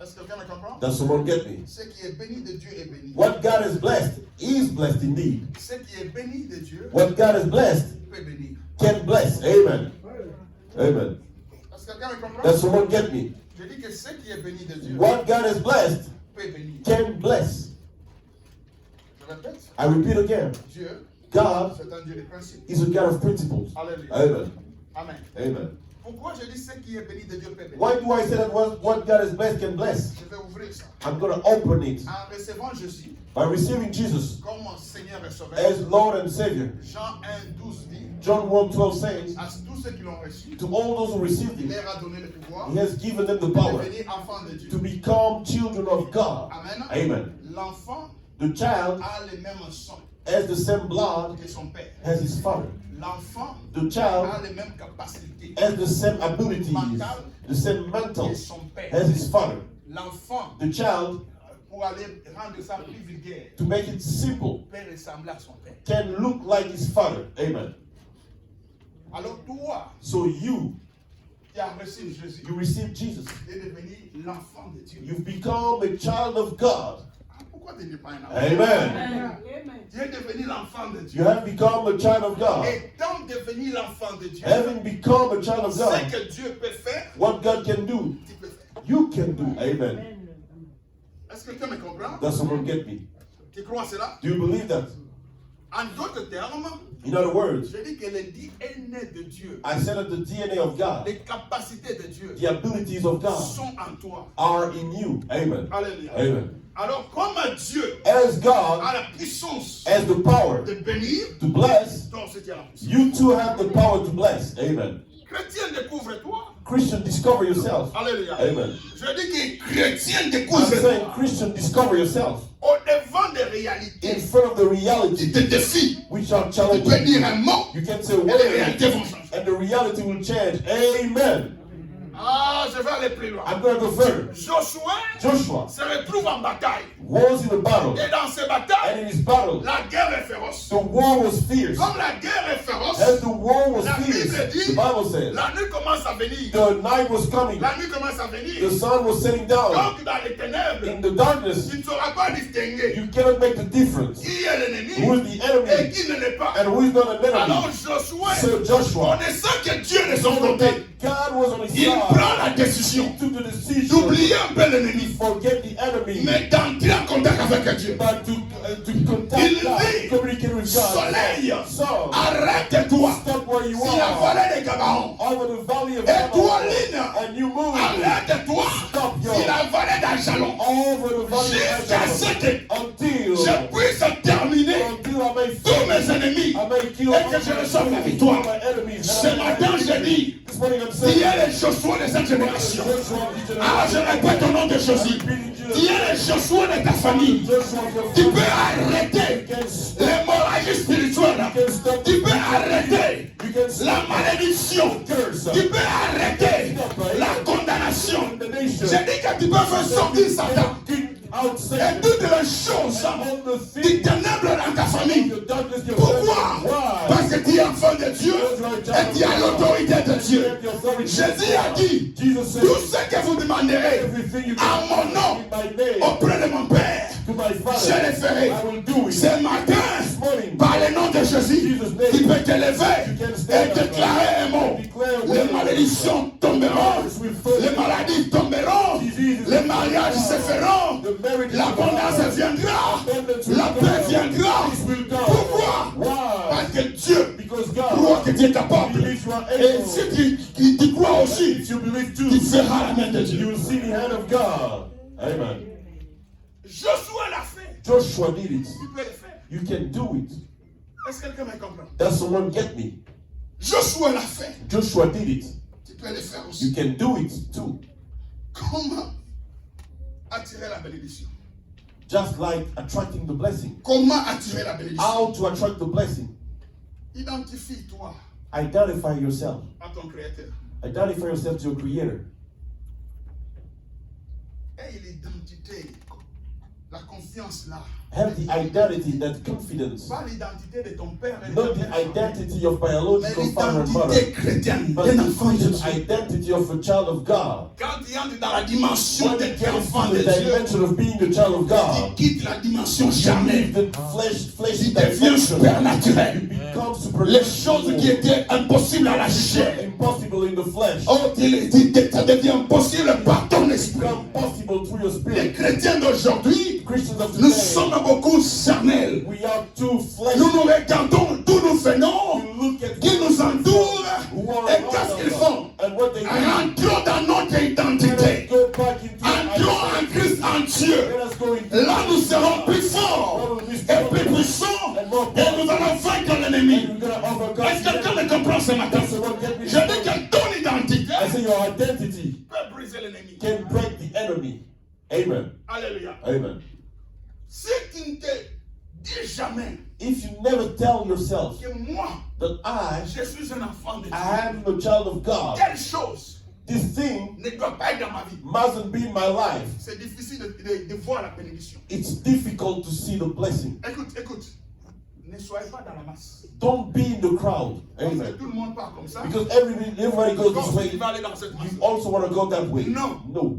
A: Est-ce que quelqu'un me comprend?
B: Does someone get me?
A: Ce qui est béni de Dieu est béni.
B: What God has blessed is blessed indeed.
A: Ce qui est béni de Dieu
B: What God has blessed
A: peut bénir.
B: can bless. Amen. Amen.
A: Est-ce que quelqu'un me comprend?
B: Does someone get me?
A: Je dis que ce qui est béni de Dieu
B: What God has blessed
A: peut bénir.
B: can bless.
A: Je répète,
B: I repeat again.
A: Dieu,
B: God
A: c'est un Dieu de principe.
B: is a God of principles.
A: Alléluia.
B: Amen.
A: Amen.
B: Amen.
A: Pourquoi je dis ce qui est béni de Dieu peut bénir?
B: Why do I say that what God has blessed can bless?
A: Je vais ouvrir ça.
B: I'm going to open it
A: En recevant Jésus
B: by receiving Jesus
A: comme mon Seigneur et Sauveur,
B: as Lord and Savior.
A: Jean 1:12 dit,
B: John 1:12 says,
A: à tous ceux qui l'ont reçu,
B: to all those who received
A: il
B: him,
A: leur a donné le pouvoir
B: he has given them the
A: de
B: power
A: devenir enfants de Dieu.
B: to become children of God.
A: Amen.
B: Amen.
A: L'enfant
B: The child
A: a le même sang
B: has the same blood
A: que son père.
B: as his father.
A: L'enfant
B: The child
A: a les mêmes capacités
B: has the same abilities, the same
A: que
B: mental
A: son père.
B: as his father.
A: L'enfant,
B: The child,
A: pour aller rendre ça plus vulgaire,
B: to make it simple,
A: peut ressembler à son père.
B: can look like his father. Amen.
A: Alors toi,
B: So you
A: qui as reçu Jésus,
B: receive Jesus.
A: tu es devenu l'enfant de Dieu.
B: You've become a child of God.
A: Ah, pourquoi tu n'es pas un enfant?
B: Amen.
A: Tu es devenu l'enfant de
B: You
A: Dieu.
B: have become a child of God.
A: Étant devenu l'enfant de Dieu,
B: Having become a child of
A: ce
B: God,
A: que Dieu peut faire,
B: what God can do,
A: tu peux faire.
B: you can do. Amen.
A: Est-ce que quelqu'un me comprend?
B: Does someone get me?
A: Tu crois cela?
B: Do you believe that?
A: En d'autres termes,
B: In other words,
A: je dis que le DNA de Dieu,
B: I said that the DNA of God,
A: les capacités de Dieu
B: the abilities of God,
A: sont en toi.
B: are in you. Amen.
A: Alléluia.
B: Amen.
A: Alors, comme Dieu
B: As God
A: a la puissance
B: has the power
A: de bénir,
B: to bless,
A: toi aussi tu as la puissance.
B: you too have the power to bless. Amen.
A: Chrétien, découvre-toi.
B: Christian, discover yourself.
A: Alléluia.
B: Amen.
A: Je dis que chrétien,
B: I'm saying,
A: découvre-toi.
B: Christian, discover yourself.
A: Au devant des
B: In
A: réalités
B: front of the
A: qui
B: reality
A: te défient,
B: which are
A: tu peux
B: challenging.
A: dire un mot
B: You can say
A: et les
B: word
A: réalités vont changer.
B: and the reality will change. Amen.
A: Ah, je vais aller plus loin.
B: I'm going to go further.
A: Josué
B: Joshua
A: se retrouve en bataille.
B: was in a battle,
A: Et dans ces
B: and
A: batailles,
B: in his battle,
A: la guerre est féroce.
B: the war was fierce.
A: Comme la guerre est féroce,
B: As the war was
A: la
B: fierce,
A: Bible dit,
B: the Bible says,
A: la nuit commence à venir.
B: the night was coming,
A: La nuit commence à
B: the
A: venir.
B: sun was setting down.
A: Donc dans les ténèbres,
B: In the darkness,
A: tu ne sauras pas distinguer
B: you cannot make the difference.
A: qui est l'ennemi
B: Who is the
A: et
B: enemy
A: qui ne l'est pas.
B: and who is not an
A: Alors
B: enemy?
A: Josué,
B: So Joshua,
A: connaissant que Dieu est de son
B: knowing
A: côté,
B: that God was on his
A: il
B: side,
A: prend la décision
B: he took the decision
A: d'oublier un peu l'ennemi,
B: forget the enemy,
A: mais d'entrer en contact avec Dieu.
B: but to contact
A: Il
B: God,
A: dit,
B: communicate with God.
A: Soleil,
B: So,
A: arrête-toi
B: stop where you
A: sur la
B: are,
A: vallée des Gabaons.
B: over the valley of
A: Et toi,
B: Babylon,
A: Lynn,
B: and you move
A: arrête-toi
B: Stop, yo.
A: sur la vallée d'Ajalon.
B: over the valley
A: Jusqu'à
B: of
A: ce
B: Babylon,
A: que
B: until
A: je puisse terminer
B: I may
A: tous mes ennemis
B: I may kill
A: et que je reçoive la victoire.
B: my enemies.
A: Ce matin, je dis,
B: This morning I'm
A: qui
B: saying,
A: est le Josué de cette génération? Ah, je répète au nom de Jésus. Qui est le Josué de ta famille? Tu peux arrêter l'hémorragie spirituelle. Tu peux arrêter la malédiction. Tu peux arrêter la condamnation. J'ai dit que tu peux faire sortir Satan et toutes les choses du ténèbre dans ta famille. Pourquoi? Parce que tu es enfant de Dieu et tu as l'autorité de Dieu. Jésus a dit, tout ce que vous demanderez à mon nom auprès de mon Père, je le ferai. Ce matin, par le nom de Jésus, tu peux te lever et déclarer un mot. Les malédictions tomberont, les maladies tomberont, les mariages se feront, l'abondance viendra, la paix viendra. Pourquoi? Parce que Dieu croit que tu es capable. Et si tu crois aussi, tu feras la main de Dieu.
B: Amen.
A: Josué l'a fait.
B: Joshua did it.
A: Tu peux le faire.
B: You can do it.
A: Est-ce que quelqu'un me comprend?
B: Does someone get me?
A: Josué l'a fait.
B: Joshua did it.
A: Tu peux le faire
B: You
A: aussi.
B: can do it too.
A: Comment attirer la bénédiction?
B: Just like attracting the blessing.
A: Comment attirer la bénédiction?
B: How to attract the blessing?
A: Identifie-toi
B: Identify yourself.
A: à ton Créateur.
B: Identify yourself to your Creator.
A: Et l'identité, la confiance là.
B: Have the identity, that confidence.
A: Pas l'identité de ton père et de
B: Not
A: ta
B: the
A: mère.
B: identity of
A: Mais
B: biological father and
A: l'identité
B: mother,
A: chrétienne
B: but
A: d'un
B: the
A: enfant de Dieu.
B: Christian identity of a child of God.
A: Quand tu entres dans la dimension
B: When you
A: d'être
B: get
A: enfant
B: into
A: de
B: the
A: Dieu,
B: dimension of being a child of
A: tu
B: God,
A: quittes la dimension
B: you
A: charnelle.
B: leave the fleshy
A: Tu deviens
B: dimension.
A: supernatural.
B: Become
A: Les choses qui
B: supernatural.
A: étaient impossibles à la chair,
B: Impossible in the flesh.
A: oh, ça devient possible par ton esprit.
B: Become possible through your
A: Les
B: spirit.
A: chrétiens d'aujourd'hui,
B: Christians of
A: nous
B: today,
A: sommes beaucoup charnels.
B: we are too fleshy.
A: Nous nous regardons, tout nous faisons,
B: You look at
A: qui nous entourent,
B: who are
A: et
B: around
A: qu'est-ce qu'ils
B: us
A: font?
B: and what they do.
A: Rentrons dans notre identité.
B: Go back into
A: Entrons en Christ en Dieu.
B: Let us go into
A: Là, nous serons plus forts et plus puissants. Et nous allons vaincre l'ennemi.
B: and we're gonna overcome.
A: Est-ce que quelqu'un me comprend ce matin? Je dis que ton identité
B: I say your identity
A: peut briser l'ennemi.
B: can break the enemy. Amen.
A: Alléluia.
B: Amen.
A: Si tu ne te dis jamais
B: If you never tell yourself
A: que moi,
B: that
A: je suis un enfant de Dieu,
B: I am a child of God,
A: telle chose
B: this thing
A: ne doit pas être dans ma vie.
B: mustn't be in my life.
A: C'est difficile de voir la bénédiction.
B: It's difficult to see the blessing.
A: Écoute. Ne soyez pas dans la masse.
B: Don't be in the crowd.
A: Parce que
B: Amen.
A: tout le monde part comme ça.
B: Because everybody goes this
A: Donc,
B: way.
A: tu vas aller dans cette masse.
B: You also want to go that way.
A: No.
B: No.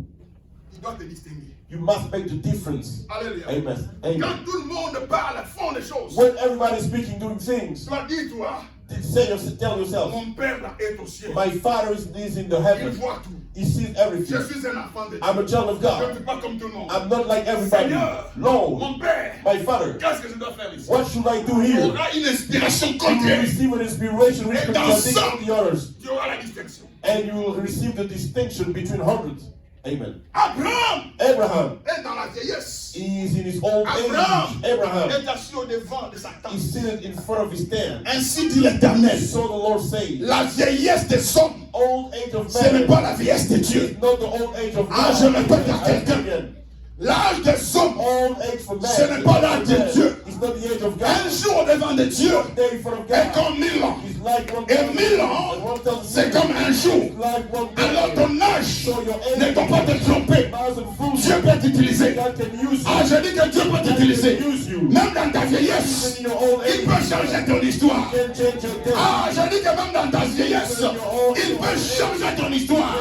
A: Tu dois te distinguer.
B: You must make the difference.
A: Alléluia.
B: Amen. Amen.
A: Quand tout le monde parle, font les choses.
B: When everybody is speaking, doing things,
A: Tu dois dire, toi,
B: tell yourself,
A: mon père là est au ciel.
B: my Father is in the
A: Il
B: heaven.
A: voit tout.
B: He sees
A: Je
B: everything.
A: suis un enfant de Dieu.
B: I'm a child of
A: Je ne
B: God.
A: suis pas comme tout le monde.
B: I'm not like everybody.
A: Seigneur,
B: No.
A: mon père,
B: My Father,
A: qu'est-ce que je dois faire ici?
B: what should I do
A: Tu
B: here?
A: auras une inspiration
B: You will
A: contraire.
B: receive an inspiration which
A: Et dans
B: contradicts
A: ça-
B: all the others.
A: Tu auras la distinction.
B: And you will receive the distinction between hundreds. Amen.
A: Abraham
B: Abraham
A: est dans la vieillesse.
B: is in his old
A: Abraham
B: age. Abraham
A: est assis au devant de sa tente.
B: is sitting in front of his stand.
A: Ainsi dit l'Éternel.
B: So the Lord says,
A: La vieillesse des hommes,
B: old age of
A: ce n'est
B: man
A: pas la vieillesse de Dieu.
B: is not the old age of
A: Ah,
B: God.
A: je répète à quelqu'un.
B: Again.
A: L'âge des hommes,
B: Old age for man
A: Ce n'est pas l'âge de Dieu.
B: It's not the age of God.
A: un jour devant de Dieu
B: Day in front of
A: est
B: God.
A: comme 1000 ans.
B: It's like one
A: Et 1000 ans,
B: and 1,000
A: c'est comme un jour.
B: It's like one day.
A: Alors ton âge
B: So your age
A: ne doit pas te tromper.
B: thousand fools.
A: Dieu peut t'utiliser.
B: God can use you.
A: Ah, je dis que Dieu peut t'utiliser.
B: God can use you.
A: Même dans ta vieillesse,
B: Even in your old
A: il
B: age,
A: peut changer ton histoire.
B: He can change your day.
A: Ah, je dis que même dans ta vieillesse, il peut changer ton histoire.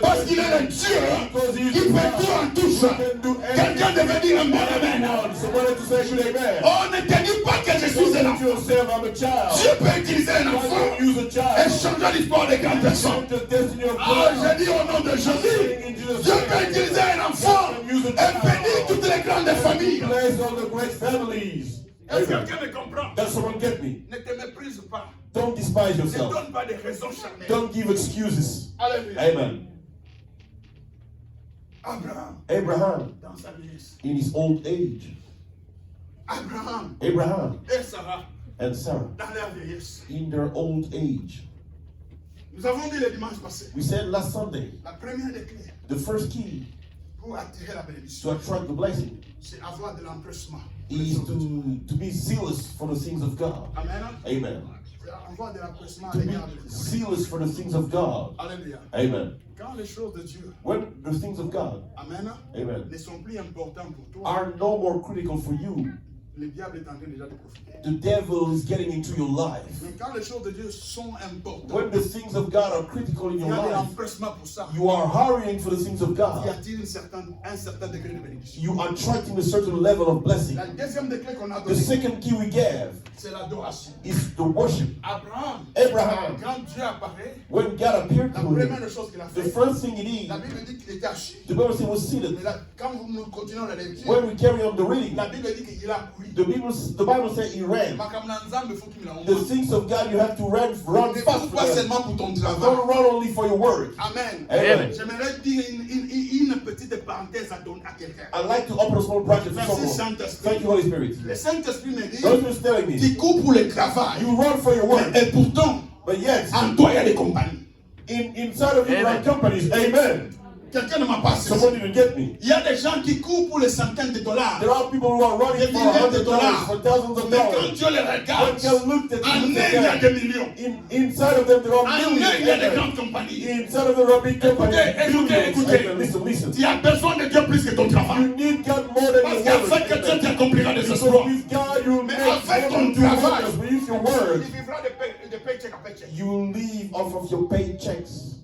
A: Parce qu'il est le Dieu qui peut tout en touche. Quelqu'un devait dire un bon amen.
B: Somebody to say good amen.
A: On ne te dit pas que je suis un
B: Say to
A: enfant.
B: yourself, I'm a child.
A: Dieu peut utiliser un
B: God
A: enfant
B: can use a
A: et
B: child.
A: changer l'histoire des grandes personnes.
B: Change the destiny of
A: Ah,
B: God.
A: je dis au nom de Jésus, Dieu peut utiliser un enfant et bénir toutes les grandes familles.
B: Bless all the great families.
A: Est-ce que
B: Amen.
A: quelqu'un me comprend?
B: Does someone get me?
A: Ne te méprise pas.
B: Don't despise
A: Ne
B: yourself.
A: donne pas des raisons charnelles.
B: Don't give excuses.
A: Alléluia.
B: Amen.
A: Abraham,
B: Abraham,
A: dans sa vieillesse.
B: in his old age,
A: Abraham
B: Abraham
A: et Sarah,
B: and Sarah,
A: dans leur vieillesse.
B: in their old age.
A: Nous avons dit le dimanche passé,
B: We said last Sunday,
A: la première des clés
B: the first key
A: pour attirer la
B: to
A: bénédiction,
B: attract the blessing
A: c'est avoir de l'empressement.
B: is to be zealous for the things of God.
A: Amen.
B: Amen.
A: C'est avoir de l'empressement à
B: To be
A: l'égard de Dieu.
B: zealous for the things of God.
A: Alléluia.
B: Amen.
A: Quand les choses de Dieu,
B: When the things of God,
A: Amen,
B: Amen,
A: ne sont plus importantes pour toi,
B: are no more critical for you,
A: le diable est en train déjà de profiter.
B: the devil is getting into your life.
A: Mais quand les choses de Dieu sont importantes,
B: When the things of God are critical in
A: il y
B: your
A: a de
B: life,
A: l'empressement pour ça.
B: you are hurrying for the things of
A: Il
B: God.
A: attire un certain degré de bénédiction.
B: You are attracting a certain level of blessing.
A: La deuxième des clés qu'on a
B: The
A: donnée,
B: second key we gave
A: c'est l'adoration.
B: is the worship.
A: Abraham,
B: Abraham,
A: quand Dieu apparaît,
B: when God appeared
A: la
B: to him,
A: première chose qu'il a
B: the
A: fait,
B: first thing he did,
A: la Bible dit qu'il était assis.
B: the Bible says he was seated.
A: Mais là, quand nous continuons la lecture,
B: When we carry on the reading,
A: la Bible dit qu'il a couru.
B: the Bible says he ran.
A: Makambo na Nzambe, faut qu'il me la
B: The
A: honte.
B: things of God you have to run
A: Ne
B: fast
A: cours
B: for
A: pas
B: them.
A: seulement pour ton travail.
B: Don't run only for your work.
A: Amen.
B: Amen.
A: J'aimerais dire une petite parenthèse à donner à quelqu'un.
B: I'd like to open a small project for
A: Merci
B: someone.
A: Saint-Esprit.
B: Thank you, Holy Spirit.
A: Le Saint-Esprit me dit,
B: The Holy Spirit is telling me,
A: tu cours pour le travail.
B: you run for your work,
A: Et pourtant,
B: but yet,
A: en toi, il y a des compagnies.
B: inside of you there are companies. Amen.
A: Quelqu'un ne m'a pas saisi.
B: Someone didn't get me.
A: Il y a des gens qui courent pour les centaines de dollars.
B: There are people who are running for $100, for thousands of
A: Mais quand
B: dollars.
A: Dieu les regarde,
B: When God looked at
A: en
B: you,
A: eux, il y a des millions.
B: inside of them there are
A: En eux,
B: millions.
A: il y a des
B: Amen.
A: grandes compagnies.
B: Inside of them there are big companies.
A: Écoutez.
B: Amen. Listen, listen.
A: Tu as besoin de Dieu plus que ton travail.
B: You need God more than
A: Parce
B: your word.
A: qu'avec Dieu, tu accompliras des
B: Because
A: exploits.
B: with God you
A: Mais
B: make
A: avec ton
B: more
A: travail,
B: than with your word.
A: il vivra de paycheck à paycheck.
B: You live off of your paychecks.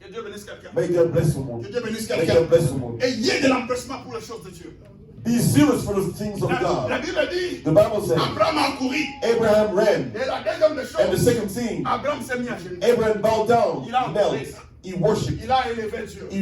A: Que Dieu bénisse quelqu'un.
B: May God bless someone.
A: Que Dieu bénisse
B: May
A: quelqu'un.
B: God bless someone.
A: Ayez de l'empressement pour les choses de Dieu.
B: Be serious for the things of
A: La
B: God.
A: Bible dit,
B: The Bible says
A: Abraham a couru.
B: Abraham ran.
A: Et la deuxième des
B: And the
A: choses,
B: second thing,
A: Abraham s'est mis à genoux.
B: Abraham bowed down,
A: Il a
B: knelt,
A: adoré.
B: he worshipped,
A: Il a élevé Dieu.
B: he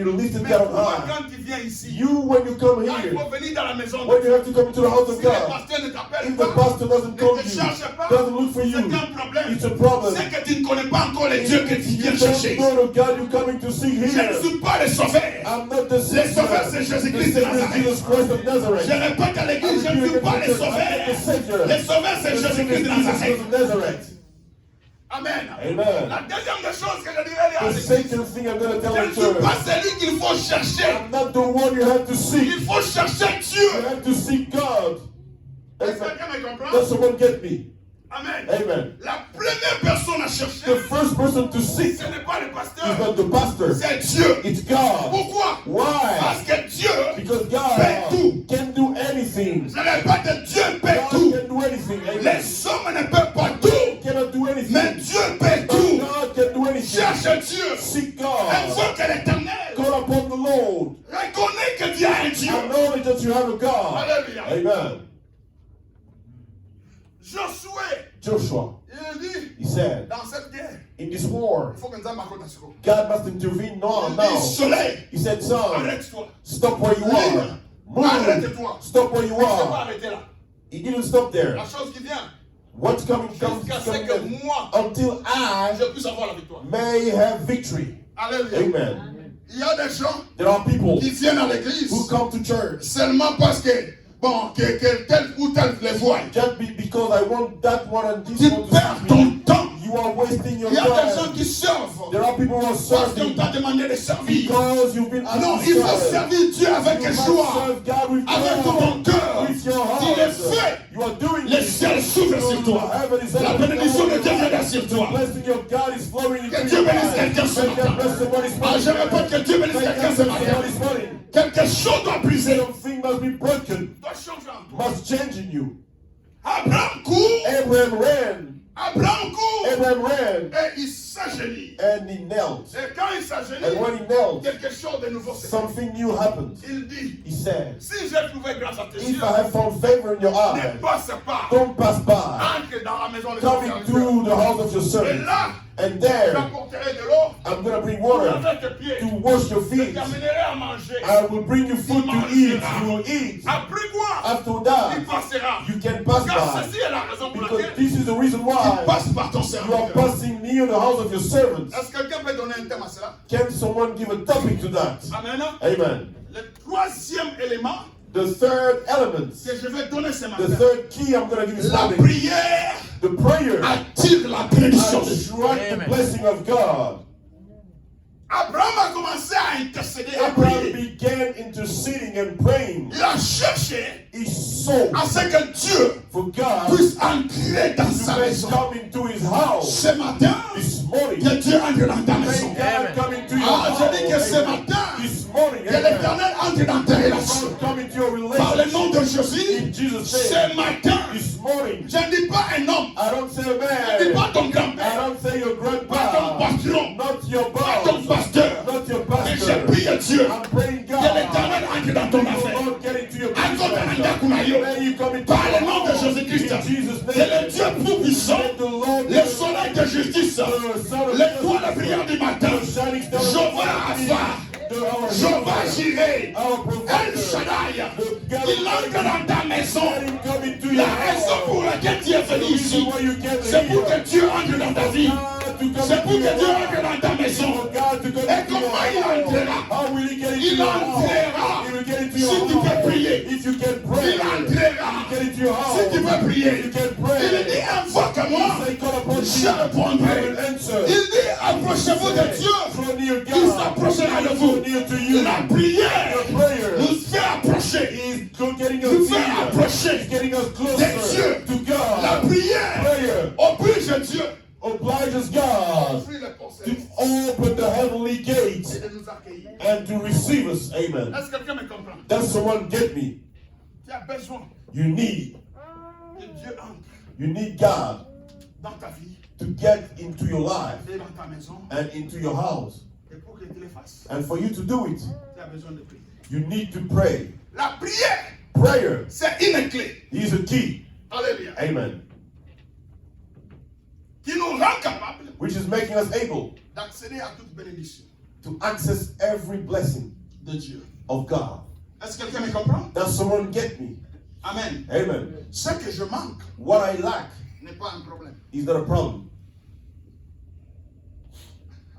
B: lifted
A: Mais
B: God
A: toi,
B: high.
A: quand tu viens ici,
B: You, when you come
A: quand il
B: here,
A: faut venir dans la maison de
B: when you
A: Dieu,
B: have to come into the house of
A: si le
B: God,
A: pasteur ne t'appelle
B: if
A: pas,
B: the pastor doesn't
A: ne
B: call
A: te
B: you,
A: cherche pas,
B: doesn't look for
A: c'est
B: you,
A: un problème.
B: it's a problem.
A: C'est que tu ne connais pas encore les dieux que tu viens
B: You don't
A: chercher.
B: know the God you're coming to see
A: Je ne
B: here.
A: suis pas le sauveur.
B: I'm not the
A: Le
B: Savior.
A: sauveur, c'est
B: The
A: Jésus-Christ de
B: Savior is
A: Nazareth.
B: Jesus Christ of
A: Je
B: Nazareth.
A: répète à l'église, je ne suis pas le sauveur. Le sauveur, c'est
B: The Savior
A: Jésus-Christ
B: is
A: de
B: Jesus
A: Nazareth.
B: Christ of Nazareth.
A: Amen.
B: Amen.
A: La deuxième des choses que je dirais à
B: The
A: l'église,
B: second thing I'm going to tell
A: je
B: the
A: ne suis pas
B: church,
A: celui qu'il faut chercher.
B: I'm not the one you have to seek.
A: Il faut chercher
B: You
A: Dieu.
B: have to seek God.
A: Est-ce que quelqu'un me comprend?
B: Does someone get me?
A: Amen.
B: Amen.
A: La première personne à
B: The
A: chercher,
B: first person to seek
A: ce n'est pas le
B: is
A: pasteur,
B: not the pastor.
A: c'est Dieu.
B: It's God.
A: Pourquoi?
B: Why?
A: Parce que Dieu
B: Because
A: fait tout.
B: God can do anything.
A: Je répète, Dieu paie
B: God
A: tout.
B: can do anything. Amen.
A: Les hommes ne peuvent pas tout,
B: Cannot do
A: mais
B: anything.
A: Dieu paie
B: But
A: tout.
B: God can do anything.
A: Cherche Dieu.
B: Seek God.
A: Invoque l'Éternel.
B: Call upon the Lord.
A: Reconnais que Dieu a un Dieu.
B: Acknowledge that you have a God.
A: Alléluia.
B: Amen. Joshua,
A: il dit,
B: he said,
A: dans cette guerre,
B: in this war,
A: il faut que nous ayons accordé à ce coup.
B: God must intervene now.
A: Il dit,
B: Now.
A: soleil,
B: He said, son,
A: arrête-toi.
B: stop where you are. Move.
A: Arrête-toi.
B: Stop where you
A: Il ne s'est pas
B: are.
A: arrêté là.
B: He didn't stop there.
A: La chose qui vient,
B: What's coming comes
A: jusqu'à ce
B: coming
A: que
B: in.
A: moi,
B: Until I
A: je puisse avoir la victoire.
B: may have victory.
A: Alléluia.
B: Amen.
A: Il y a des gens
B: There are people
A: qui viennent à l'église
B: who come to church
A: seulement parce que, bon, que tel ou tel les voit.
B: just because I want that one and this
A: Tu
B: one to
A: perds
B: see
A: ton
B: me.
A: temps.
B: You are wasting your
A: Il y a des gens
B: time.
A: qui servent
B: There are people who are
A: parce qu'on
B: serving
A: t'a demandé de servir.
B: because you've been asked
A: Non,
B: to
A: il faut
B: serve.
A: servir Dieu avec
B: You must
A: joie,
B: serve God with
A: avec tout ton
B: joy,
A: cœur.
B: with your
A: Tu le
B: heart.
A: fais.
B: You are doing
A: Le
B: it.
A: ciel s'ouvre sur toi.
B: Heaven is
A: La
B: open.
A: bénédiction de Dieu vient sur
B: The
A: toi.
B: blessing of God is flowing into
A: Que Dieu
B: your
A: bénisse
B: life.
A: quelqu'un ce
B: May God
A: matin.
B: bless somebody's
A: Ah, je
B: morning.
A: répète que Dieu bénisse
B: May
A: quelqu'un
B: God
A: ce
B: bless
A: matin.
B: somebody's morning.
A: Quelque chose doit briser,
B: Something must be broken,
A: doit changer en toi.
B: must change in you.
A: Abraham court,
B: Abraham ran.
A: Abraham court,
B: Abraham ran
A: et il s'agenouille.
B: and he knelt.
A: Et quand il
B: And
A: s'agenouille,
B: when he knelt,
A: quelque chose de nouveau s'est fait.
B: something new happened.
A: Il dit,
B: He said,
A: si j'ai trouvé grâce à tes
B: if
A: yeux,
B: I have found favor in your
A: ne
B: eyes,
A: passe pas.
B: don't pass by.
A: Entre dans la maison de ton
B: Come
A: serviteur.
B: into the house of your
A: Et
B: servant.
A: là,
B: And there,
A: j'apporterai de l'eau
B: I'm going to bring
A: pour
B: water
A: laver tes pieds.
B: to wash your
A: Je
B: feet.
A: t'amènerai à manger.
B: I will bring you food to eat. You will eat.
A: Après quoi,
B: After
A: il
B: that,
A: passera.
B: you can pass
A: Car
B: by.
A: ceci est la raison pour
B: Because
A: laquelle
B: this is the reason
A: il
B: why
A: passe par ton
B: you are
A: serviteur.
B: passing near the house of your servants.
A: Est-ce que quelqu'un peut donner un thème à cela?
B: Can someone give a topic to that?
A: Amen.
B: Amen.
A: Le troisième élément
B: The third element,
A: que je vais donner ce
B: the
A: matin,
B: third key I'm going to give you
A: la
B: something.
A: prière
B: The prayer
A: attire la bénédiction de Dieu.
B: attract the blessing of God.
A: Abraham a commencé à intercéder, à
B: Abraham
A: prier.
B: began interceding and praying.
A: Il a cherché
B: He sought
A: à ce que Dieu
B: for God
A: puisse entrer dans sa
B: to
A: maison.
B: come into his house
A: Ce matin,
B: this morning.
A: que Dieu entre dans ta
B: May
A: maison.
B: God come into your
A: Ah,
B: house.
A: je dis que ce
B: Amen.
A: matin,
B: This morning,
A: que l'Éternel entre dans tes relations.
B: God come into your
A: Par le nom
B: relationship.
A: de Jésus,
B: In Jesus'
A: ce
B: name.
A: matin,
B: This morning,
A: je ne dis pas un homme,
B: I don't say a
A: je ne dis
B: man.
A: pas ton
B: I
A: grand-père,
B: don't say your
A: pas ton
B: grandpa.
A: patron,
B: Not your
A: pas ton
B: boss.
A: pasteur.
B: Not your
A: Mais je
B: pastor.
A: prie à Dieu
B: I'm praying
A: que
B: God.
A: l'Éternel entre dans ton
B: You
A: affaire.
B: will not get into your
A: Encore un
B: business.
A: ndakunayo.
B: May you come into
A: Par le
B: your
A: nom de
B: home.
A: Jésus-Christ,
B: In Jesus'
A: c'est le
B: name.
A: Dieu tout-puissant,
B: Let the Lord
A: le soleil de justice, l'étoile brillante du matin, Jéhovah Rapha, Jéhovah Jireh, El Shaddai, il entre dans ta maison. La raison pour laquelle tu es venu ici, c'est pour que Dieu entre dans ta vie. C'est pour que Dieu entre dans ta maison. Et comment il entrera? Il entrera si tu peux prier. Il entrera si tu peux prier. Il dit invoque-moi, je répondrai. Il dit approchez-vous de Dieu, il s'approchera de vous.
B: near to you.
A: La prière
B: Your prayer
A: nous fait approcher.
B: is getting
A: Nous
B: us
A: fait
B: near.
A: approcher
B: It's getting us
A: des
B: closer
A: dieux.
B: to
A: La
B: God.
A: prière
B: Prayer
A: oblige Dieu
B: obliges God
A: d'ouvrir les portes
B: to open the heavenly
A: et
B: gates
A: de nous accueillir.
B: and to receive us. Amen.
A: Est-ce que quelqu'un me comprend?
B: Does someone get me?
A: Tu as besoin
B: You need
A: que Dieu entre
B: God
A: dans ta vie
B: to get into your life
A: et dans ta maison.
B: and into your house.
A: Et pour que tu le fasses,
B: And for you to do it,
A: tu as besoin de prier.
B: you need to pray.
A: La prière,
B: Prayer
A: c'est une clé.
B: is a key.
A: Alléluia.
B: Amen.
A: Qui nous rend capables
B: Which is making us able
A: d'accéder à toute bénédiction
B: to access every blessing
A: de Dieu.
B: of God.
A: Est-ce que quelqu'un me comprend?
B: Does someone get me?
A: Amen.
B: Amen.
A: Ce que je manque
B: What I lack
A: n'est pas un problème.
B: is not a problem.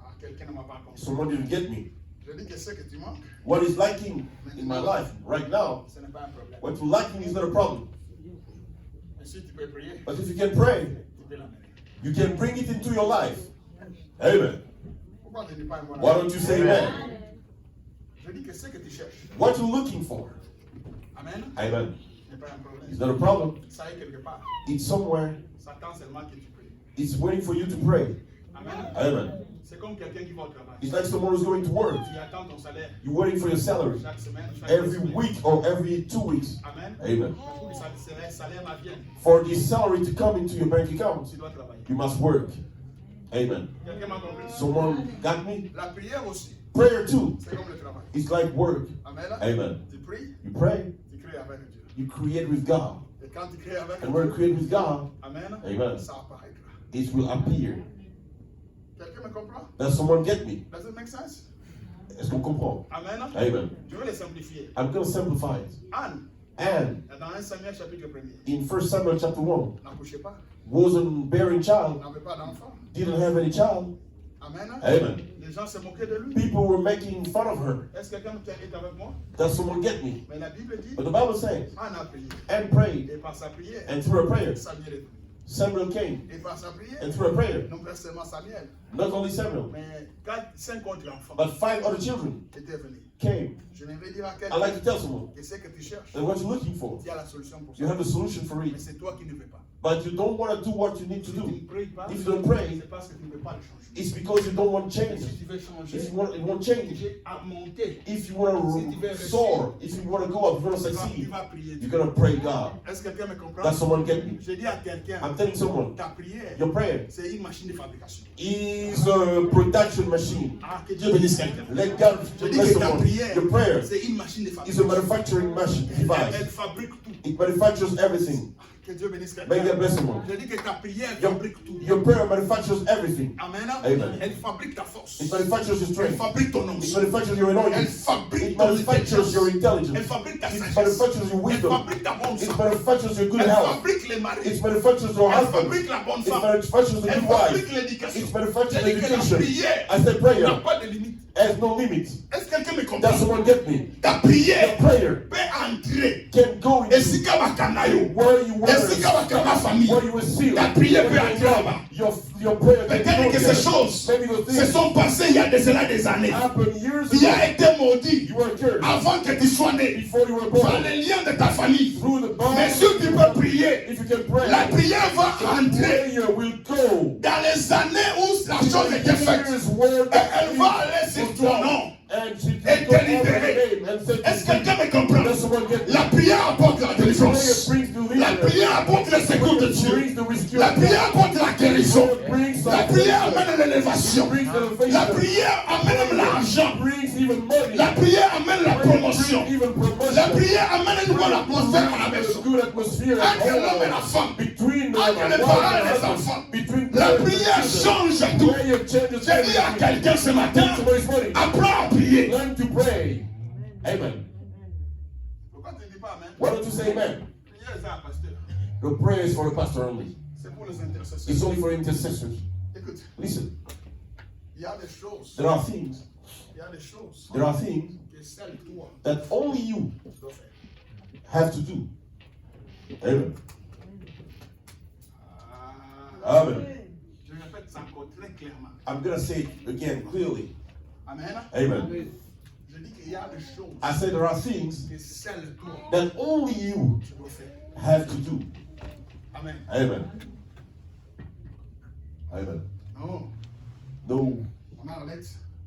A: Ah, quelqu'un ne m'a pas compris.
B: Someone didn't get me.
A: Je dis que ce que tu manques,
B: What is lacking in my life right now,
A: ce n'est pas un problème.
B: what you're lacking is not a problem.
A: Mais si tu peux prier,
B: But if you can pray,
A: tu peux l'amener.
B: you can bring it into your life. Amen.
A: Pourquoi tu ne dis pas un bon
B: Why don't you say amen?
A: Je dis que ce que tu cherches,
B: What you're looking for,
A: Amen,
B: amen,
A: n'est pas un problème.
B: is not a problem.
A: Ça est quelque part.
B: It's somewhere.
A: Ça attend seulement que tu pries.
B: It's waiting for you to pray.
A: Amen.
B: Amen.
A: C'est comme quelqu'un qui va au travail.
B: It's like someone who's going to work.
A: Tu attends ton salaire
B: You're waiting for your salary
A: chaque semaine, chaque
B: every
A: semaine.
B: week or every 2 weeks.
A: Amen.
B: Amen.
A: Pour que le salaire vienne,
B: For the salary to come into your bank account,
A: tu dois travailler.
B: you must work. Amen.
A: Quelqu'un m'a compris?
B: Someone got me?
A: La prière aussi,
B: Prayer too.
A: c'est comme le travail.
B: It's like work.
A: Amen.
B: Amen.
A: Tu pries,
B: You pray,
A: tu crées avec Dieu.
B: you create with God.
A: Et quand tu crées avec
B: And when you
A: Dieu,
B: create with God,
A: Amen,
B: Amen.
A: ça apparaîtra.
B: it will appear.
A: Quelqu'un me comprend?
B: Does someone get me?
A: Does it make sense?
B: Est-ce qu'on comprend?
A: Amen.
B: Amen.
A: Je vais le simplifier.
B: I'm going to simplify it.
A: Anne,
B: And
A: dans 1 Samuel chapitre 1er,
B: in 1 Samuel chapter 1,
A: n'accouchez pas,
B: wasn't bearing child,
A: n'avait pas d'enfant.
B: didn't have any child.
A: Amen.
B: Amen.
A: Les gens se moquaient de lui.
B: People were making fun of her.
A: Est-ce que quelqu'un est avec moi?
B: Does someone get me?
A: Mais la Bible dit,
B: But the Bible says,
A: Anne a prié.
B: and prayed,
A: Et par sa prière,
B: and through her prayer,
A: Samuel est venu.
B: Samuel came.
A: Et par sa prière,
B: And through her prayer,
A: non pas seulement Samuel,
B: not only Samuel,
A: mais 5 autres enfants
B: but 5 other children
A: étaient venus.
B: came.
A: Je vais dire à
B: I like to
A: quelqu'un
B: tell someone
A: que ce que tu cherches,
B: that what you're looking for,
A: il y a la solution pour
B: you
A: ça.
B: have a solution for
A: Mais
B: it.
A: c'est toi qui ne veux pas.
B: But you don't want to do what you need to
A: Si tu ne
B: do.
A: pries pas,
B: If you don't pray,
A: c'est parce que tu ne veux pas le changer.
B: it's because you don't want
A: Et
B: change.
A: si tu veux changer,
B: If you want, it won't change.
A: j'ai à monter.
B: If you want to soar, if you want to go up, if you want to
A: Tu
B: succeed,
A: vas prier.
B: you're going to pray God.
A: Est-ce que quelqu'un me comprend?
B: Does someone get me?
A: Je dis à quelqu'un,
B: I'm telling someone,
A: ta prière,
B: your prayer
A: c'est une machine de fabrication.
B: is a production machine.
A: Ah, que Dieu bénisse quelqu'un.
B: Let God
A: Je dis
B: bless
A: que ta
B: someone.
A: prière,
B: Your prayer
A: c'est une machine de
B: is a
A: fabrication.
B: manufacturing machine
A: Elle
B: device.
A: fabrique tout.
B: It manufactures everything.
A: Que Dieu bénisse
B: May
A: quelqu'un.
B: God bless someone.
A: Je dis que ta prière
B: Your,
A: fabrique tout.
B: your prayer manufactures everything.
A: Amen.
B: Amen.
A: Elle fabrique ta force.
B: It manufactures your
A: Elle
B: strength.
A: fabrique ton
B: It
A: onction.
B: manufactures your
A: Elle
B: anointing.
A: fabrique
B: It
A: ton
B: manufactures your
A: intelligence. Elle
B: intelligence.
A: fabrique ta
B: It
A: sagesse.
B: manufactures your
A: Elle
B: wisdom.
A: fabrique ta bonne
B: It
A: santé.
B: manufactures your good
A: Elle
B: health.
A: fabrique les maris.
B: It manufactures your
A: Elle
B: husband.
A: fabrique la bonne
B: It
A: femme.
B: manufactures the
A: Elle
B: good wife.
A: fabrique l'éducation.
B: It manufactures
A: Je dis que la
B: education.
A: prière
B: I said
A: n'a
B: prayer
A: pas de limite.
B: has no limit.
A: Est-ce que quelqu'un me
B: Does
A: comprend?
B: someone get me?
A: Ta prière
B: Your prayer
A: peut entrer.
B: can go
A: Et
B: into
A: si Kabakanayo,
B: where you
A: et si
B: were,
A: Kabakana famille,
B: where you were sealed.
A: ta prière peut entrer là-bas.
B: Your prayer can
A: Peut-être
B: go
A: que
B: there.
A: ces choses
B: Maybe the
A: se
B: things
A: sont passées il y a de cela des années.
B: happened years
A: Tu
B: ago.
A: as été maudit
B: You were cursed
A: avant que tu sois né
B: before you were
A: par
B: born.
A: les liens de ta famille.
B: Through the bond,
A: Mais si tu peux prier,
B: if you can pray,
A: la prière va entrer
B: prayer will go.
A: dans les années où la chose était faite.
B: Years where
A: Et elle va aller sur ton nom.
B: and she
A: Et
B: took
A: te libérer. Est-ce que quelqu'un me comprend?
B: Does someone get me?
A: La prière apporte la
B: Prayer
A: délivrance.
B: brings the
A: La
B: deliverance.
A: prière apporte le secours de
B: Prayer
A: Dieu.
B: brings the rescue.
A: La prière apporte la guérison.
B: Brings
A: La prière amène l'élévation.
B: brings the
A: La
B: elevation.
A: prière amène l'argent.
B: Brings even money.
A: La prière amène la promotion.
B: Brings even promotion.
A: La prière amène une bonne atmosphère à la
B: Brings a
A: maison.
B: good atmosphere at
A: Entre l'homme et la
B: home.
A: femme.
B: Between the
A: Entre les
B: wife
A: parents et
B: and
A: les
B: husband.
A: enfants.
B: Between
A: La
B: parents and
A: prière
B: children.
A: change tout.
B: Prayer changes
A: J'ai dit à
B: everything.
A: quelqu'un ce matin,
B: Somebody's money.
A: apprends à prier.
B: Learn to pray. Amen.
A: Pourquoi tu ne dis pas amen?
B: Why don't you say amen?
A: Prière, c'est un pasteur.
B: The prayer is for the pastor only.
A: C'est pour les intercesseurs.
B: It's only for intercessors.
A: Écoute,
B: Listen,
A: il y a des choses.
B: there are things
A: Il y a des choses
B: que
A: seuls toi
B: that only you
A: dois faire.
B: have to do. Amen.
A: Ah.
B: Amen.
A: Je répète ça encore très clairement.
B: I'm going to say it again clearly.
A: Amen.
B: Amen.
A: dis qu'il y a des choses
B: I said there are things
A: que seul toi
B: that only you
A: tu dois faire.
B: have to do.
A: Amen.
B: Amen. Amen.
A: Non,
B: No,
A: on arrête.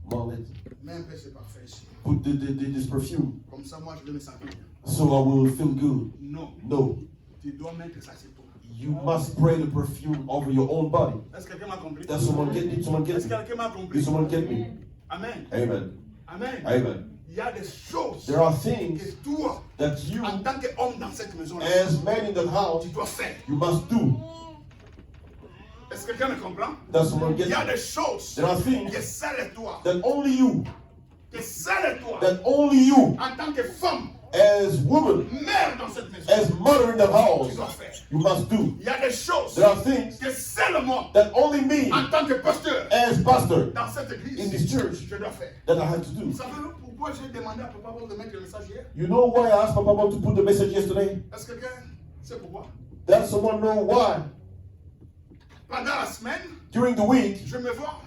B: Marlet,
A: Mets un peu c'est parfait ici.
B: put this perfume
A: Comme ça, moi, je vais me sentir bien.
B: so I will feel good.
A: Non,
B: No,
A: tu dois mettre ça sur toi.
B: you must spray the perfume over your own body.
A: Est-ce que quelqu'un m'a compris?
B: Does someone get me? Someone get
A: Est-ce que
B: me?
A: quelqu'un m'a
B: Did
A: compris?
B: someone get me?
A: Amen.
B: Amen.
A: Amen.
B: Amen.
A: Il y a des choses
B: There are
A: que
B: things
A: toi,
B: that you,
A: en tant qu'homme dans cette maison,
B: as men in the house,
A: tu dois faire.
B: you must do.
A: Est-ce que quelqu'un me comprend?
B: Does someone get
A: Il y a
B: me?
A: des choses
B: There are things
A: que seul toi,
B: that only you,
A: que seul toi,
B: that only you,
A: en tant que femme,
B: as woman,
A: mère dans cette maison,
B: as mother in the
A: tu
B: house,
A: dois faire.
B: you must do.
A: Il y a des choses
B: There are things
A: que seul moi,
B: that only me,
A: en tant que pasteur,
B: as pastor
A: dans cette
B: in
A: église,
B: this church,
A: je dois faire.
B: that I had to do.
A: Vous savez pourquoi j'ai demandé à Papa Paul de mettre le message hier?
B: You know why I asked Papa Bob to put the message yesterday?
A: Est-ce que quelqu'un sait pourquoi?
B: Does someone know why?
A: Pendant la semaine,
B: During the week,
A: je me vois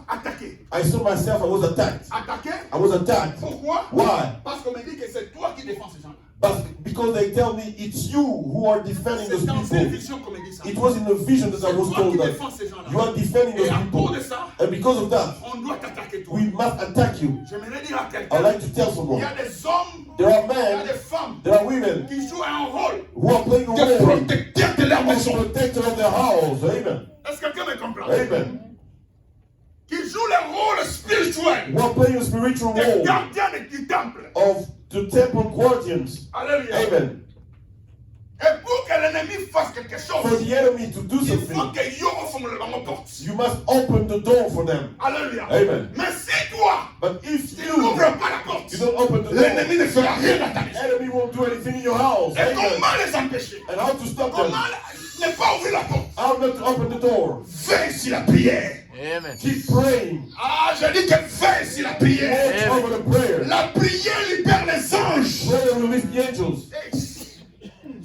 A: attaqué.
B: I saw myself, I was attacked.
A: Attaqué?
B: I was attacked.
A: Pourquoi?
B: Why?
A: Parce qu'on me dit que c'est toi qui défends ces gens-là.
B: But because they tell me it's you who are defending those
A: C'est dans une
B: people.
A: vision qu'on me dit ça.
B: It was in the vision that I
A: C'est
B: was
A: toi
B: told
A: qui
B: that
A: défends ces gens-là.
B: you are defending
A: Et
B: those
A: à cause
B: people.
A: de ça,
B: And because of that,
A: on doit t'attaquer toi.
B: we must attack you.
A: J'aimerais dire à
B: I'd
A: quelqu'un,
B: like to tell
A: il y
B: someone,
A: a des hommes,
B: there are
A: il y a
B: men,
A: des femmes
B: there are women
A: qui jouent un rôle
B: who are playing a
A: de
B: role
A: protecteur de leur
B: as
A: maison.
B: protector of their house. Amen.
A: Est-ce que quelqu'un me comprend?
B: Amen.
A: Qui jouent le rôle spirituel
B: Who are playing a spiritual
A: des
B: role
A: gardiens du temple.
B: of the temple guardians.
A: Alléluia.
B: Amen.
A: Et pour que l'ennemi fasse quelque
B: For
A: chose,
B: the enemy to do
A: il faut
B: something,
A: que Yo ouvre la porte.
B: you must open the door for them.
A: Alléluia.
B: Amen.
A: Mais si toi,
B: But if
A: tu
B: you
A: n'ouvres pas la porte,
B: you don't open the door,
A: l'ennemi ne fera rien dans ta
B: the
A: maison.
B: enemy won't do anything in your house.
A: Et
B: Amen.
A: comment les empêcher?
B: And how to stop them?
A: Comment ne pas ouvrir la porte?
B: How not to open the door?
A: Veille sur la prière.
C: Amen.
B: Keep praying.
A: Ah, je dis que veille sur la prière.
B: Watch over the prayer.
A: La prière libère les anges.
B: Prayer release the angels.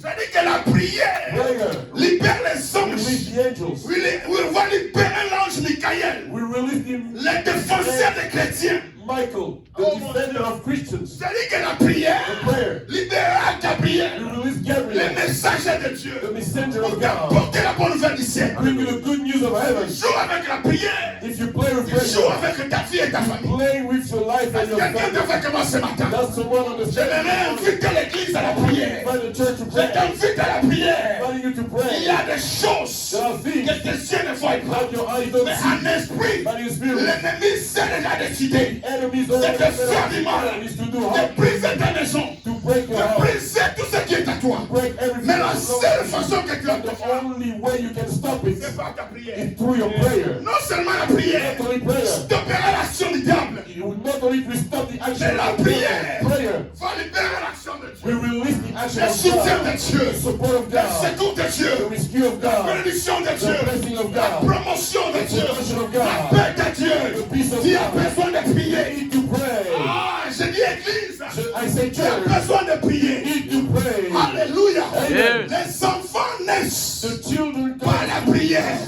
A: Je dis que la prière
B: Prayer
A: libère les anges.
B: release the angels.
A: Il va libérer l'ange Michael,
B: We release the
A: le défenseur des chrétiens.
B: Michael, the
A: Oh, mon
B: defender
A: Dieu.
B: of Christians.
A: Je dis que la prière
B: The prayer.
A: libérera
B: We
A: Gabriel,
B: release
A: le
B: Gabriel,
A: messager de Dieu,
B: the messenger
A: pour
B: of God.
A: t'apporter la bonne nouvelle du ciel.
B: Bring you the good news of heaven.
A: Joue avec la prière.
B: If you play with
A: Joue
B: prayer,
A: avec ta fille et ta famille.
B: play with your life and your
A: Quelqu'un
B: family.
A: devrait commencer ce matin.
B: That's someone on the
A: J'aimerais
B: stage.
A: inviter l'église à la prière.
B: Invite the church to
A: Je
B: pray.
A: t'invite à la prière.
B: Inviting you to
A: Il
B: pray.
A: y a des choses
B: There are things
A: que tes yeux ne voient pas.
B: that your eyes don't
A: Mais
B: see.
A: en esprit,
B: But in spirit,
A: l'ennemi s'est déjà décidé
B: enemies
A: de
B: already
A: te faire du
B: said
A: mal,
B: is to do
A: de
B: harm,
A: briser ta maison,
B: to break your
A: de
B: heart,
A: briser tout ce qui est à toi.
B: break everything.
A: Mais la
B: that
A: seule
B: belongs to
A: façon que tu as
B: you.
A: de
B: The
A: faire,
B: only way you can stop it
A: c'est par ta prière.
B: is through your prayer.
A: Non seulement la prière
B: Not only prayer,
A: stoppera l'action du diable,
B: you will not only will stop the action
A: mais la
B: of the
A: prière
B: devil, prayer
A: va libérer l'action de
B: will
A: Dieu,
B: release the action
A: le
B: of
A: soutien
B: God,
A: de Dieu,
B: the support of
A: le
B: God,
A: secours de
B: the
A: Dieu,
B: rescue of
A: la
B: God,
A: bénédiction de
B: the
A: Dieu,
B: blessing of
A: la
B: God,
A: promotion de Dieu,
B: promotion of
A: la
B: God,
A: paix de Dieu.
B: the peace of
A: Tu as
B: God.
A: besoin de
B: You
A: prier.
B: need to pray.
A: Ah, je dis église,
B: I say
A: tu as
B: church,
A: besoin de
B: you
A: prier.
B: need to pray.
A: Alléluia.
C: Amen.
A: Les enfants naissent
B: The children
A: par la prière.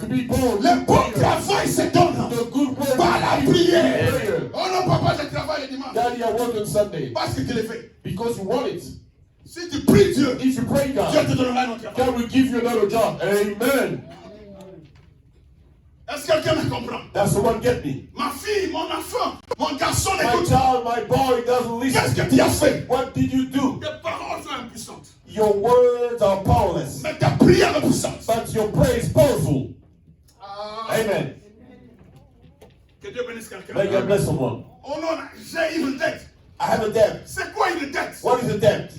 B: to be born.
A: Le bon travail se donne
B: The good work
A: par la
B: is
A: prière.
B: prayer.
A: Oh non, papa, je travaille le dimanche.
B: Daddy, I work on Sunday
A: Parce que tu le fais.
B: because you want it.
A: Si tu pries Dieu,
B: If you pray
A: Dieu
B: God,
A: te donnera un autre travail.
B: God will give you another job. Amen.
A: Est-ce que quelqu'un me comprend?
B: That's the one get me.
A: Ma fille, mon enfant, mon garçon,
B: My
A: écoute.
B: child, my boy doesn't
A: Qu'est-ce
B: listen.
A: que tu as fait?
B: What did you do?
A: Tes paroles sont impuissantes.
B: Your words are powerless,
A: Mais ta prière est puissante.
B: but your prayer is powerful. Amen.
A: Que Dieu bénisse quelqu'un.
B: May God bless someone.
A: Oh non, j'ai une dette.
B: I have a debt.
A: C'est quoi une dette?
B: What is a debt?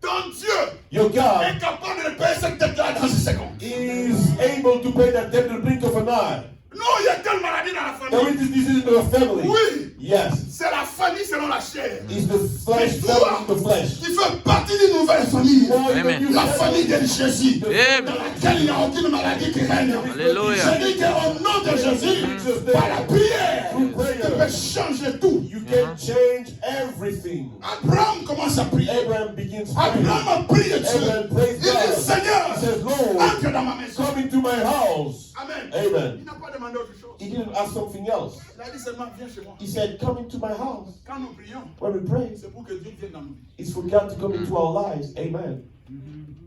A: Ton Dieu
B: Your God
A: est capable de payer cette dette-là dans 6 secondes.
B: is able to pay that debt in the blink of an eye.
A: Non, il y a telle maladie dans la
B: There
A: famille.
B: is this disease in your family.
A: Oui,
B: Yes.
A: c'est la famille selon la chair.
B: It's the flesh
A: Mais toi,
B: selling the flesh.
A: tu fais partie d'une nouvelle famille.
B: You are in
C: Amen.
B: the new
A: La famille de Jésus.
C: Amen.
A: Dans laquelle il n'y a aucune maladie qui règne.
C: Alléluia.
A: Je dis qu'au nom de Jésus, par la prière, tu peux changer tout.
B: You can change everything.
A: Abraham commence à prier.
B: Abraham begins praying.
A: Abraham a prié Dieu.
B: Abraham prays
A: Il dit,
B: God.
A: Seigneur,
B: He says, Lord,
A: entre dans ma maison.
B: come into my house.
A: Amen.
B: Amen.
A: Il n'a pas demandé autre chose.
B: He didn't ask something else.
A: Il a dit seulement, viens chez moi.
B: He said, come into my house.
A: Quand nous prions,
B: When we pray,
A: c'est pour que Dieu vienne dans nous.
B: it's for God to come into our lives. Amen.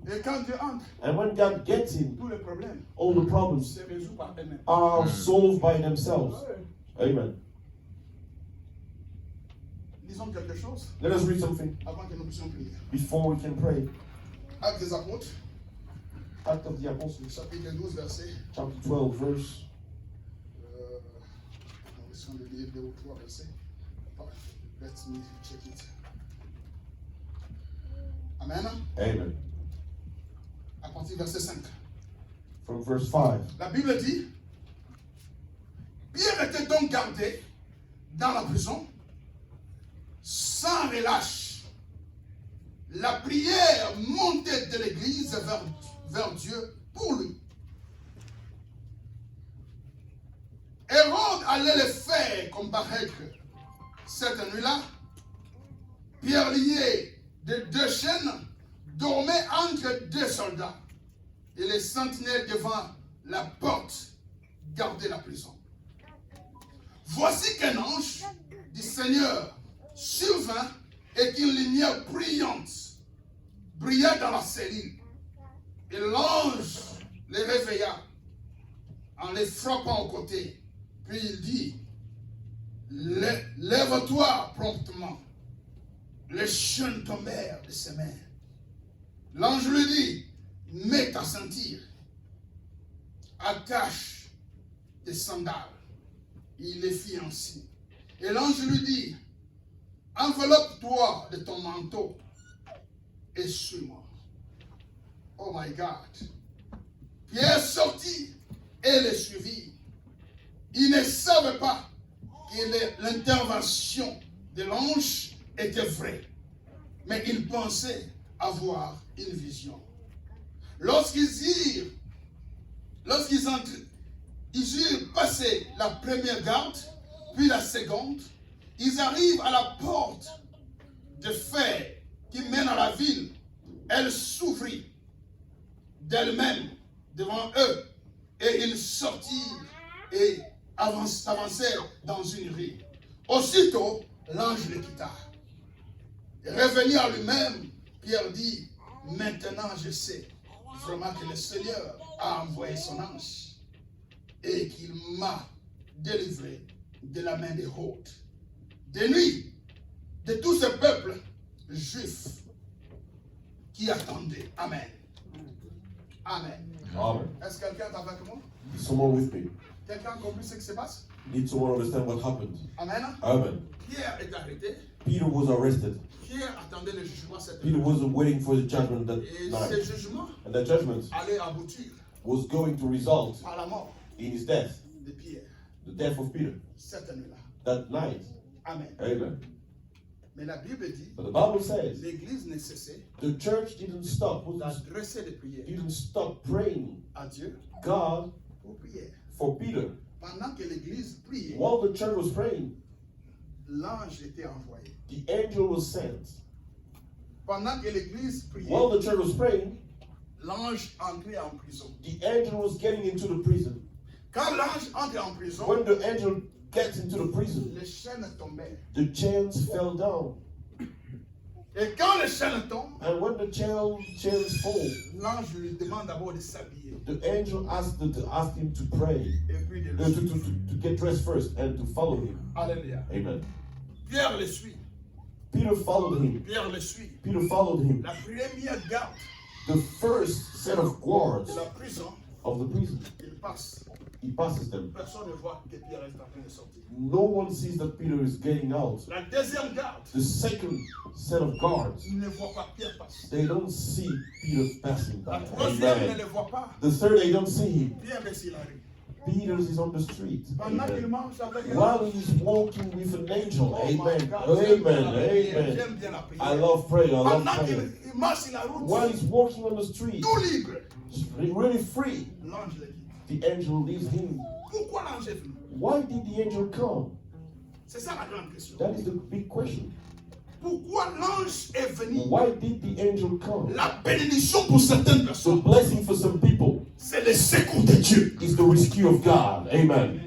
A: Et quand Dieu entre,
B: And when God gets in,
A: tous les problèmes
B: all the problems
A: se résolvent par eux-mêmes.
B: are solved by themselves. Amen.
A: Lisons quelque chose
B: Let us read something
A: avant que nous puissions prier.
B: before we can pray.
A: Actes des Apôtres,
B: Act of the Apostles,
A: chapitre 12, verset.
B: chapter 12, verse.
A: Nous risquons de lire 2 ou 3 versets. Let me check it. Amen.
B: Amen.
A: À partir du verset 5.
B: From verse 5.
A: La Bible dit, Pierre était donc gardé dans la prison, sans relâche. La prière montait de l'église vers Dieu pour lui. Hérode allait le faire comparaître cette nuit-là. Pierre lié de 2 chaînes dormait entre 2 soldats et les sentinelles devant la porte gardaient la prison. Voici qu'un ange du Seigneur survint et qu'une lumière brillante brilla dans la cellule. Et l'ange les réveilla en les frappant au côté. Puis il dit, lève-toi promptement. Les chaînes tombèrent de ses mains. L'ange lui dit, mets ta ceinture, attache tes sandales. Il les fit ainsi. Et l'ange lui dit, enveloppe-toi de ton manteau et suis-moi. Oh my God. Pierre sortit et le suivit. Il ne savait pas que l'intervention de l'ange était vraie, mais il pensait avoir une vision. Lorsqu'ils eurent passé la première garde, puis la seconde, ils arrivent à la porte de fer qui mène à la ville. Elle s'ouvrit d'elle-même devant eux, et ils sortirent et avancèrent dans une rue. Aussitôt, l'ange les quitta. Et revenu à lui-même, Pierre dit, maintenant je sais vraiment que le Seigneur a envoyé son ange et qu'il m'a délivré de la main des hôtes, de nuit, de tout ce peuple juif qui attendait. Amen. Amen.
B: Amen.
A: Est-ce que quelqu'un est avec moi?
B: Is someone with me?
A: Quelqu'un a compris ce qui se passe?
B: Need someone to understand what happened?
A: Amen.
B: Amen.
A: Pierre est arrêté.
B: Peter was arrested.
A: Pierre attendait le jugement cette
B: Peter
A: nuit.
B: wasn't waiting for the judgment that
A: Et
B: night.
A: ce jugement
B: And that judgment
A: allait aboutir
B: was going to result
A: par la mort
B: in his death.
A: de Pierre
B: The death of Peter.
A: cette nuit-là.
B: That night.
A: Amen.
B: Amen.
A: Mais la Bible dit,
B: But the Bible says
A: l'Église ne cessait
B: the church didn't stop.
A: d'adresser des prières
B: Didn't stop praying
A: à Dieu
B: God
A: pour prière.
B: for Peter.
A: Pendant que l'Église priait,
B: While the church was praying,
A: l'ange était envoyé.
B: the angel was sent.
A: Pendant que l'Église priait,
B: While the church was praying,
A: l'ange entrait en prison.
B: the angel was getting into the prison.
A: Quand l'ange entre en prison,
B: When the angel gets into the prison,
A: les chaînes tombaient.
B: the chains fell down.
A: Et quand les chaînes tombent,
B: And when the chains fall,
A: l'ange lui demande d'abord de s'habiller
B: the angel asked him to pray,
A: et puis de le suivre.
B: to get dressed first and to follow him.
A: Alléluia.
B: Amen.
A: Pierre le suit.
B: Peter followed him.
A: Pierre le suit.
B: Peter followed him.
A: La première garde
B: The first set of guards
A: de la prison,
B: of the prison,
A: il passe.
B: he passes them.
A: Personne ne voit que Pierre est en train de sortir.
B: No one sees that Peter is getting out.
A: La deuxième garde,
B: The second set of guards,
A: il ne voit pas Pierre passer.
B: they don't see Peter passing
A: La
B: by.
A: troisième ne
B: Amen.
A: le voit pas.
B: The third, they don't see him.
A: Pierre est sur la rue.
B: Peter is on the street.
A: Pendant qu'il
B: Amen.
A: marche avec un
B: While he's walking with an angel.
A: Oh my
B: Amen.
A: God, j'aime bien la
B: Amen.
A: prière,
B: Amen.
A: j'aime bien la
B: I
A: prière.
B: love prayer. I love
A: Pendant
B: prayer.
A: qu'il marche sur la
B: While
A: route,
B: he's walking on the street,
A: tout libre,
B: really free,
A: l'ange le quitte.
B: the angel leaves him.
A: Pourquoi l'ange est venu?
B: Why did the angel come?
A: C'est ça la grande question.
B: That is the big question.
A: Pourquoi l'ange est venu?
B: Why did the angel come?
A: La bénédiction pour certaines
B: The
A: personnes,
B: blessing for some people
A: c'est le secours de Dieu.
B: is the rescue of God. Amen.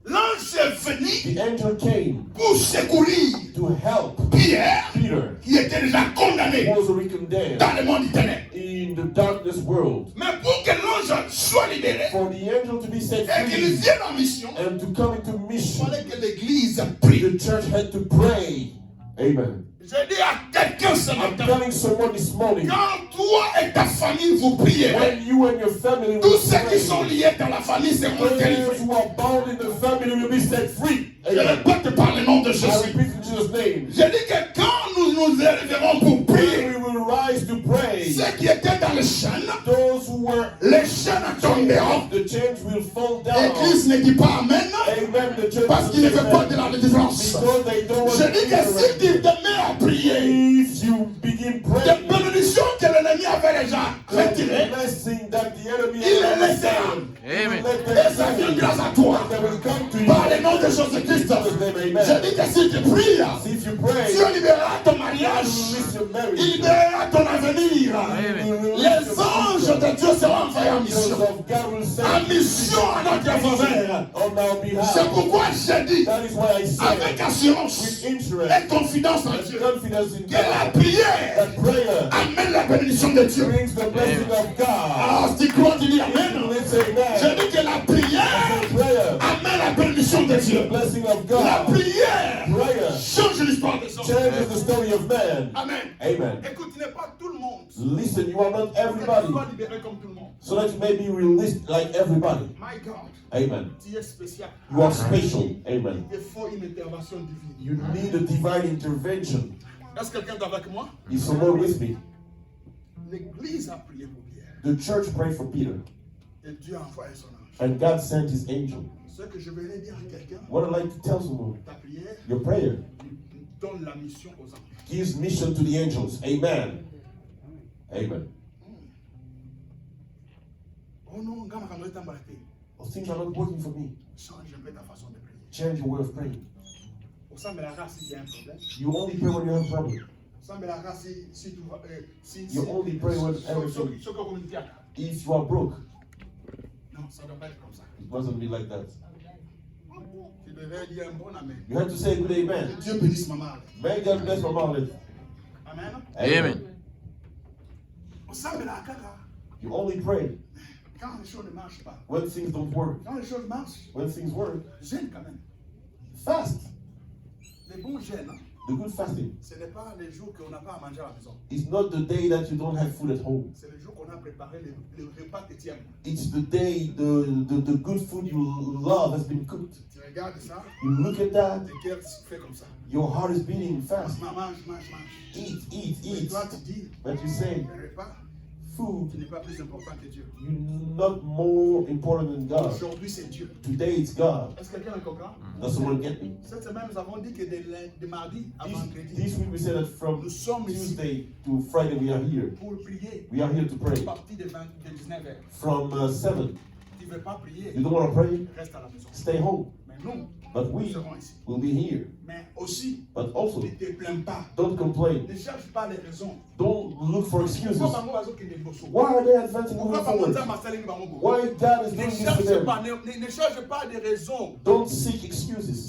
A: L'ange est venu
B: The angel came
A: pour secourir
B: to help
A: Pierre,
B: Peter,
A: qui était déjà condamné
B: who was already condemned
A: dans le monde éternel.
B: in the darkness world.
A: Mais pour que l'ange soit libéré
B: For the angel to be set
A: et qu'il
B: free
A: vienne en mission,
B: and to come into
A: il
B: mission,
A: fallait que l'Église prie.
B: the church had to pray. Amen.
A: Je dis à quelqu'un ce
B: I'm
A: matin,
B: telling someone this morning,
A: quand toi et ta famille vous priez,
B: when you and your family
A: tous
B: will
A: ceux qui sont
B: pray,
A: liés dans la famille seront
B: those
A: délivrés.
B: who are bound in the family will be set free.
A: Je
B: Amen.
A: répète par le nom de
B: I
A: Jésus.
B: repeat in Jesus' name.
A: Je dis que quand nous nous élèverons pour prier,
B: When we will rise to pray,
A: ceux qui étaient dans les chaînes,
B: those who were
A: les chaînes tomberont.
B: the chains will fall down.
A: L'église ne dit pas Amen
B: Amen. The church
A: parce qu'il ne veut pas de la délivrance.
B: because they don't want
A: Je dis que si tu te mets à prier,
B: if you begin
A: des
B: praying,
A: bénédictions que l'ennemi avait déjà
B: the
A: retirées,
B: blessing that the enemy
A: il les
B: has
A: laissera.
C: Amen.
A: Et ça viendra à toi.
B: They will come to you.
A: Par le nom de Jésus-Christ. Je dis que si tu pries,
B: See, if you pray,
A: Dieu libérera ton
B: you
A: mariage.
B: release your
A: Il
B: marriage.
A: libérera ton avenir.
B: You release
A: Les
B: your
A: anges de Dieu seront envoyés en
B: angels
A: mission.
B: of God will
A: En
B: send
A: mission à notre faveur.
B: on our
A: C'est
B: behalf.
A: pourquoi j'ai dit,
B: That is why I say
A: avec assurance
B: with interest
A: et confiance en
B: and
A: Dieu,
B: confidence in
A: que la
B: God
A: prière
B: that prayer
A: amène la bénédiction de Dieu.
B: brings the blessing of God.
A: Alors, si tu crois, tu dis Amen.
B: Let's say
A: Je
B: amen.
A: dis que la prière
B: Prayer,
A: amène la bénédiction de
B: the
A: Dieu.
B: blessing of
A: La
B: God.
A: prière
B: Prayer
A: change l'histoire des hommes.
B: changes the story of man.
A: Amen.
B: Amen.
A: Écoute, tu n'es pas tout le monde.
B: Listen, you are not
A: Que tu
B: everybody,
A: sois libéré comme tout le monde.
B: so that you may be released like everybody.
A: My God,
B: Amen.
A: tu es spécial.
B: You are special. Amen.
A: Il faut une intervention divine.
B: You need a divine intervention.
A: Est-ce que quelqu'un est avec moi?
B: Is someone with me?
A: L'église a prié pour Pierre.
B: The church prayed for Peter,
A: Et Dieu a envoyé son ange.
B: and God sent his angel.
A: Ce que je venais dire à quelqu'un,
B: What I'd like to tell someone,
A: ta prière
B: your prayer
A: donne la mission aux anges.
B: gives mission to the angels. Amen. Amen.
A: Oh non, quand ma est embarquée,
B: Those things are not working for me.
A: change un peu ta façon de prier.
B: Change your way of praying.
A: Au sein de la race, s'il y a un problème.
B: You only pray when you have a problem.
A: Au sein de la race, si tu vas.
B: You only pray when everything.
A: Ce que vous me dites,
B: If you are broke,
A: non, ça ne doit pas être comme ça.
B: it mustn't be like that.
A: Tu devais dire un bon Amen.
B: You have to say good amen.
A: Dieu bénisse maman.
B: May God bless my mom.
A: Amen.
C: Amen.
A: Au sein de la caca,
B: You only pray
A: quand les choses ne marchent pas,
B: when things don't work.
A: quand les choses marchent,
B: When things work,
A: gêne quand même.
B: fast.
A: Les bons gènes,
B: The good fasting
A: ce n'est pas les jours qu'on n'a pas à manger à la maison.
B: is not the day that you don't have food at home.
A: C'est le jour qu'on a préparé le repas que tu aimes.
B: It's the day the good food you love has been cooked.
A: Tu regardes ça,
B: You look at that,
A: le cœur fait comme ça.
B: your heart is beating fast.
A: Mange.
B: Eat, eat,
A: Et
B: eat.
A: toi, tu dis,
B: But you say,
A: le repas,
B: food,
A: tu n'es pas plus important que Dieu.
B: you're not more important than God.
A: Aujourd'hui, c'est Dieu.
B: Today it's God.
A: Est-ce que quelqu'un me comprend?
B: Does someone get me?
A: Cette semaine, nous avons dit que de mardi à vendredi,
B: This week we said that from
A: nous sommes ici
B: Tuesday to Friday we are here.
A: pour prier.
B: We are here to
A: À
B: pray.
A: partir de 19h.
B: From 7.
A: Tu ne veux pas prier,
B: You don't want to pray?
A: reste à la maison.
B: Stay home.
A: Mais nous,
B: But
A: nous
B: we
A: serons ici.
B: will be here.
A: Mais aussi,
B: But also,
A: ne te plains pas.
B: don't complain.
A: Ne cherche pas les raisons.
B: Don't look for excuses.
A: Pourquoi bango bazokende liboso?
B: Why are they advancing
A: Pourquoi
B: moving
A: bango
B: forward?
A: nzambe asaleli bango boye?
B: Why God is
A: Ne
B: doing this to
A: cherche
B: them?
A: pas, ne cherche pas de raisons.
B: Don't seek excuses.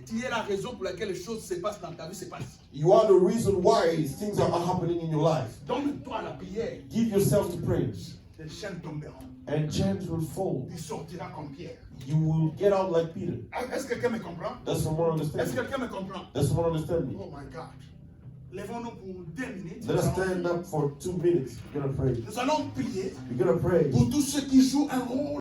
A: Tu es la raison pour laquelle les choses se passent dans ta vie, se passent.
B: You are the reason why things are happening in your life.
A: Donne-toi la prière.
B: Give yourself to prayer,
A: Les chaînes tomberont.
B: and chains will fall.
A: Tu sortiras comme Pierre.
B: You will get out like Peter.
A: Est-ce que quelqu'un me comprend?
B: Does someone
A: Est-ce
B: understand
A: que
B: me?
A: quelqu'un me comprend?
B: Does someone understand me?
A: Oh my God. Lèvons-nous pour 2 minutes.
B: Let us stand up for 2 minutes. We're gonna pray.
A: Nous allons prier
B: We're gonna pray
A: pour tous ceux qui jouent un rôle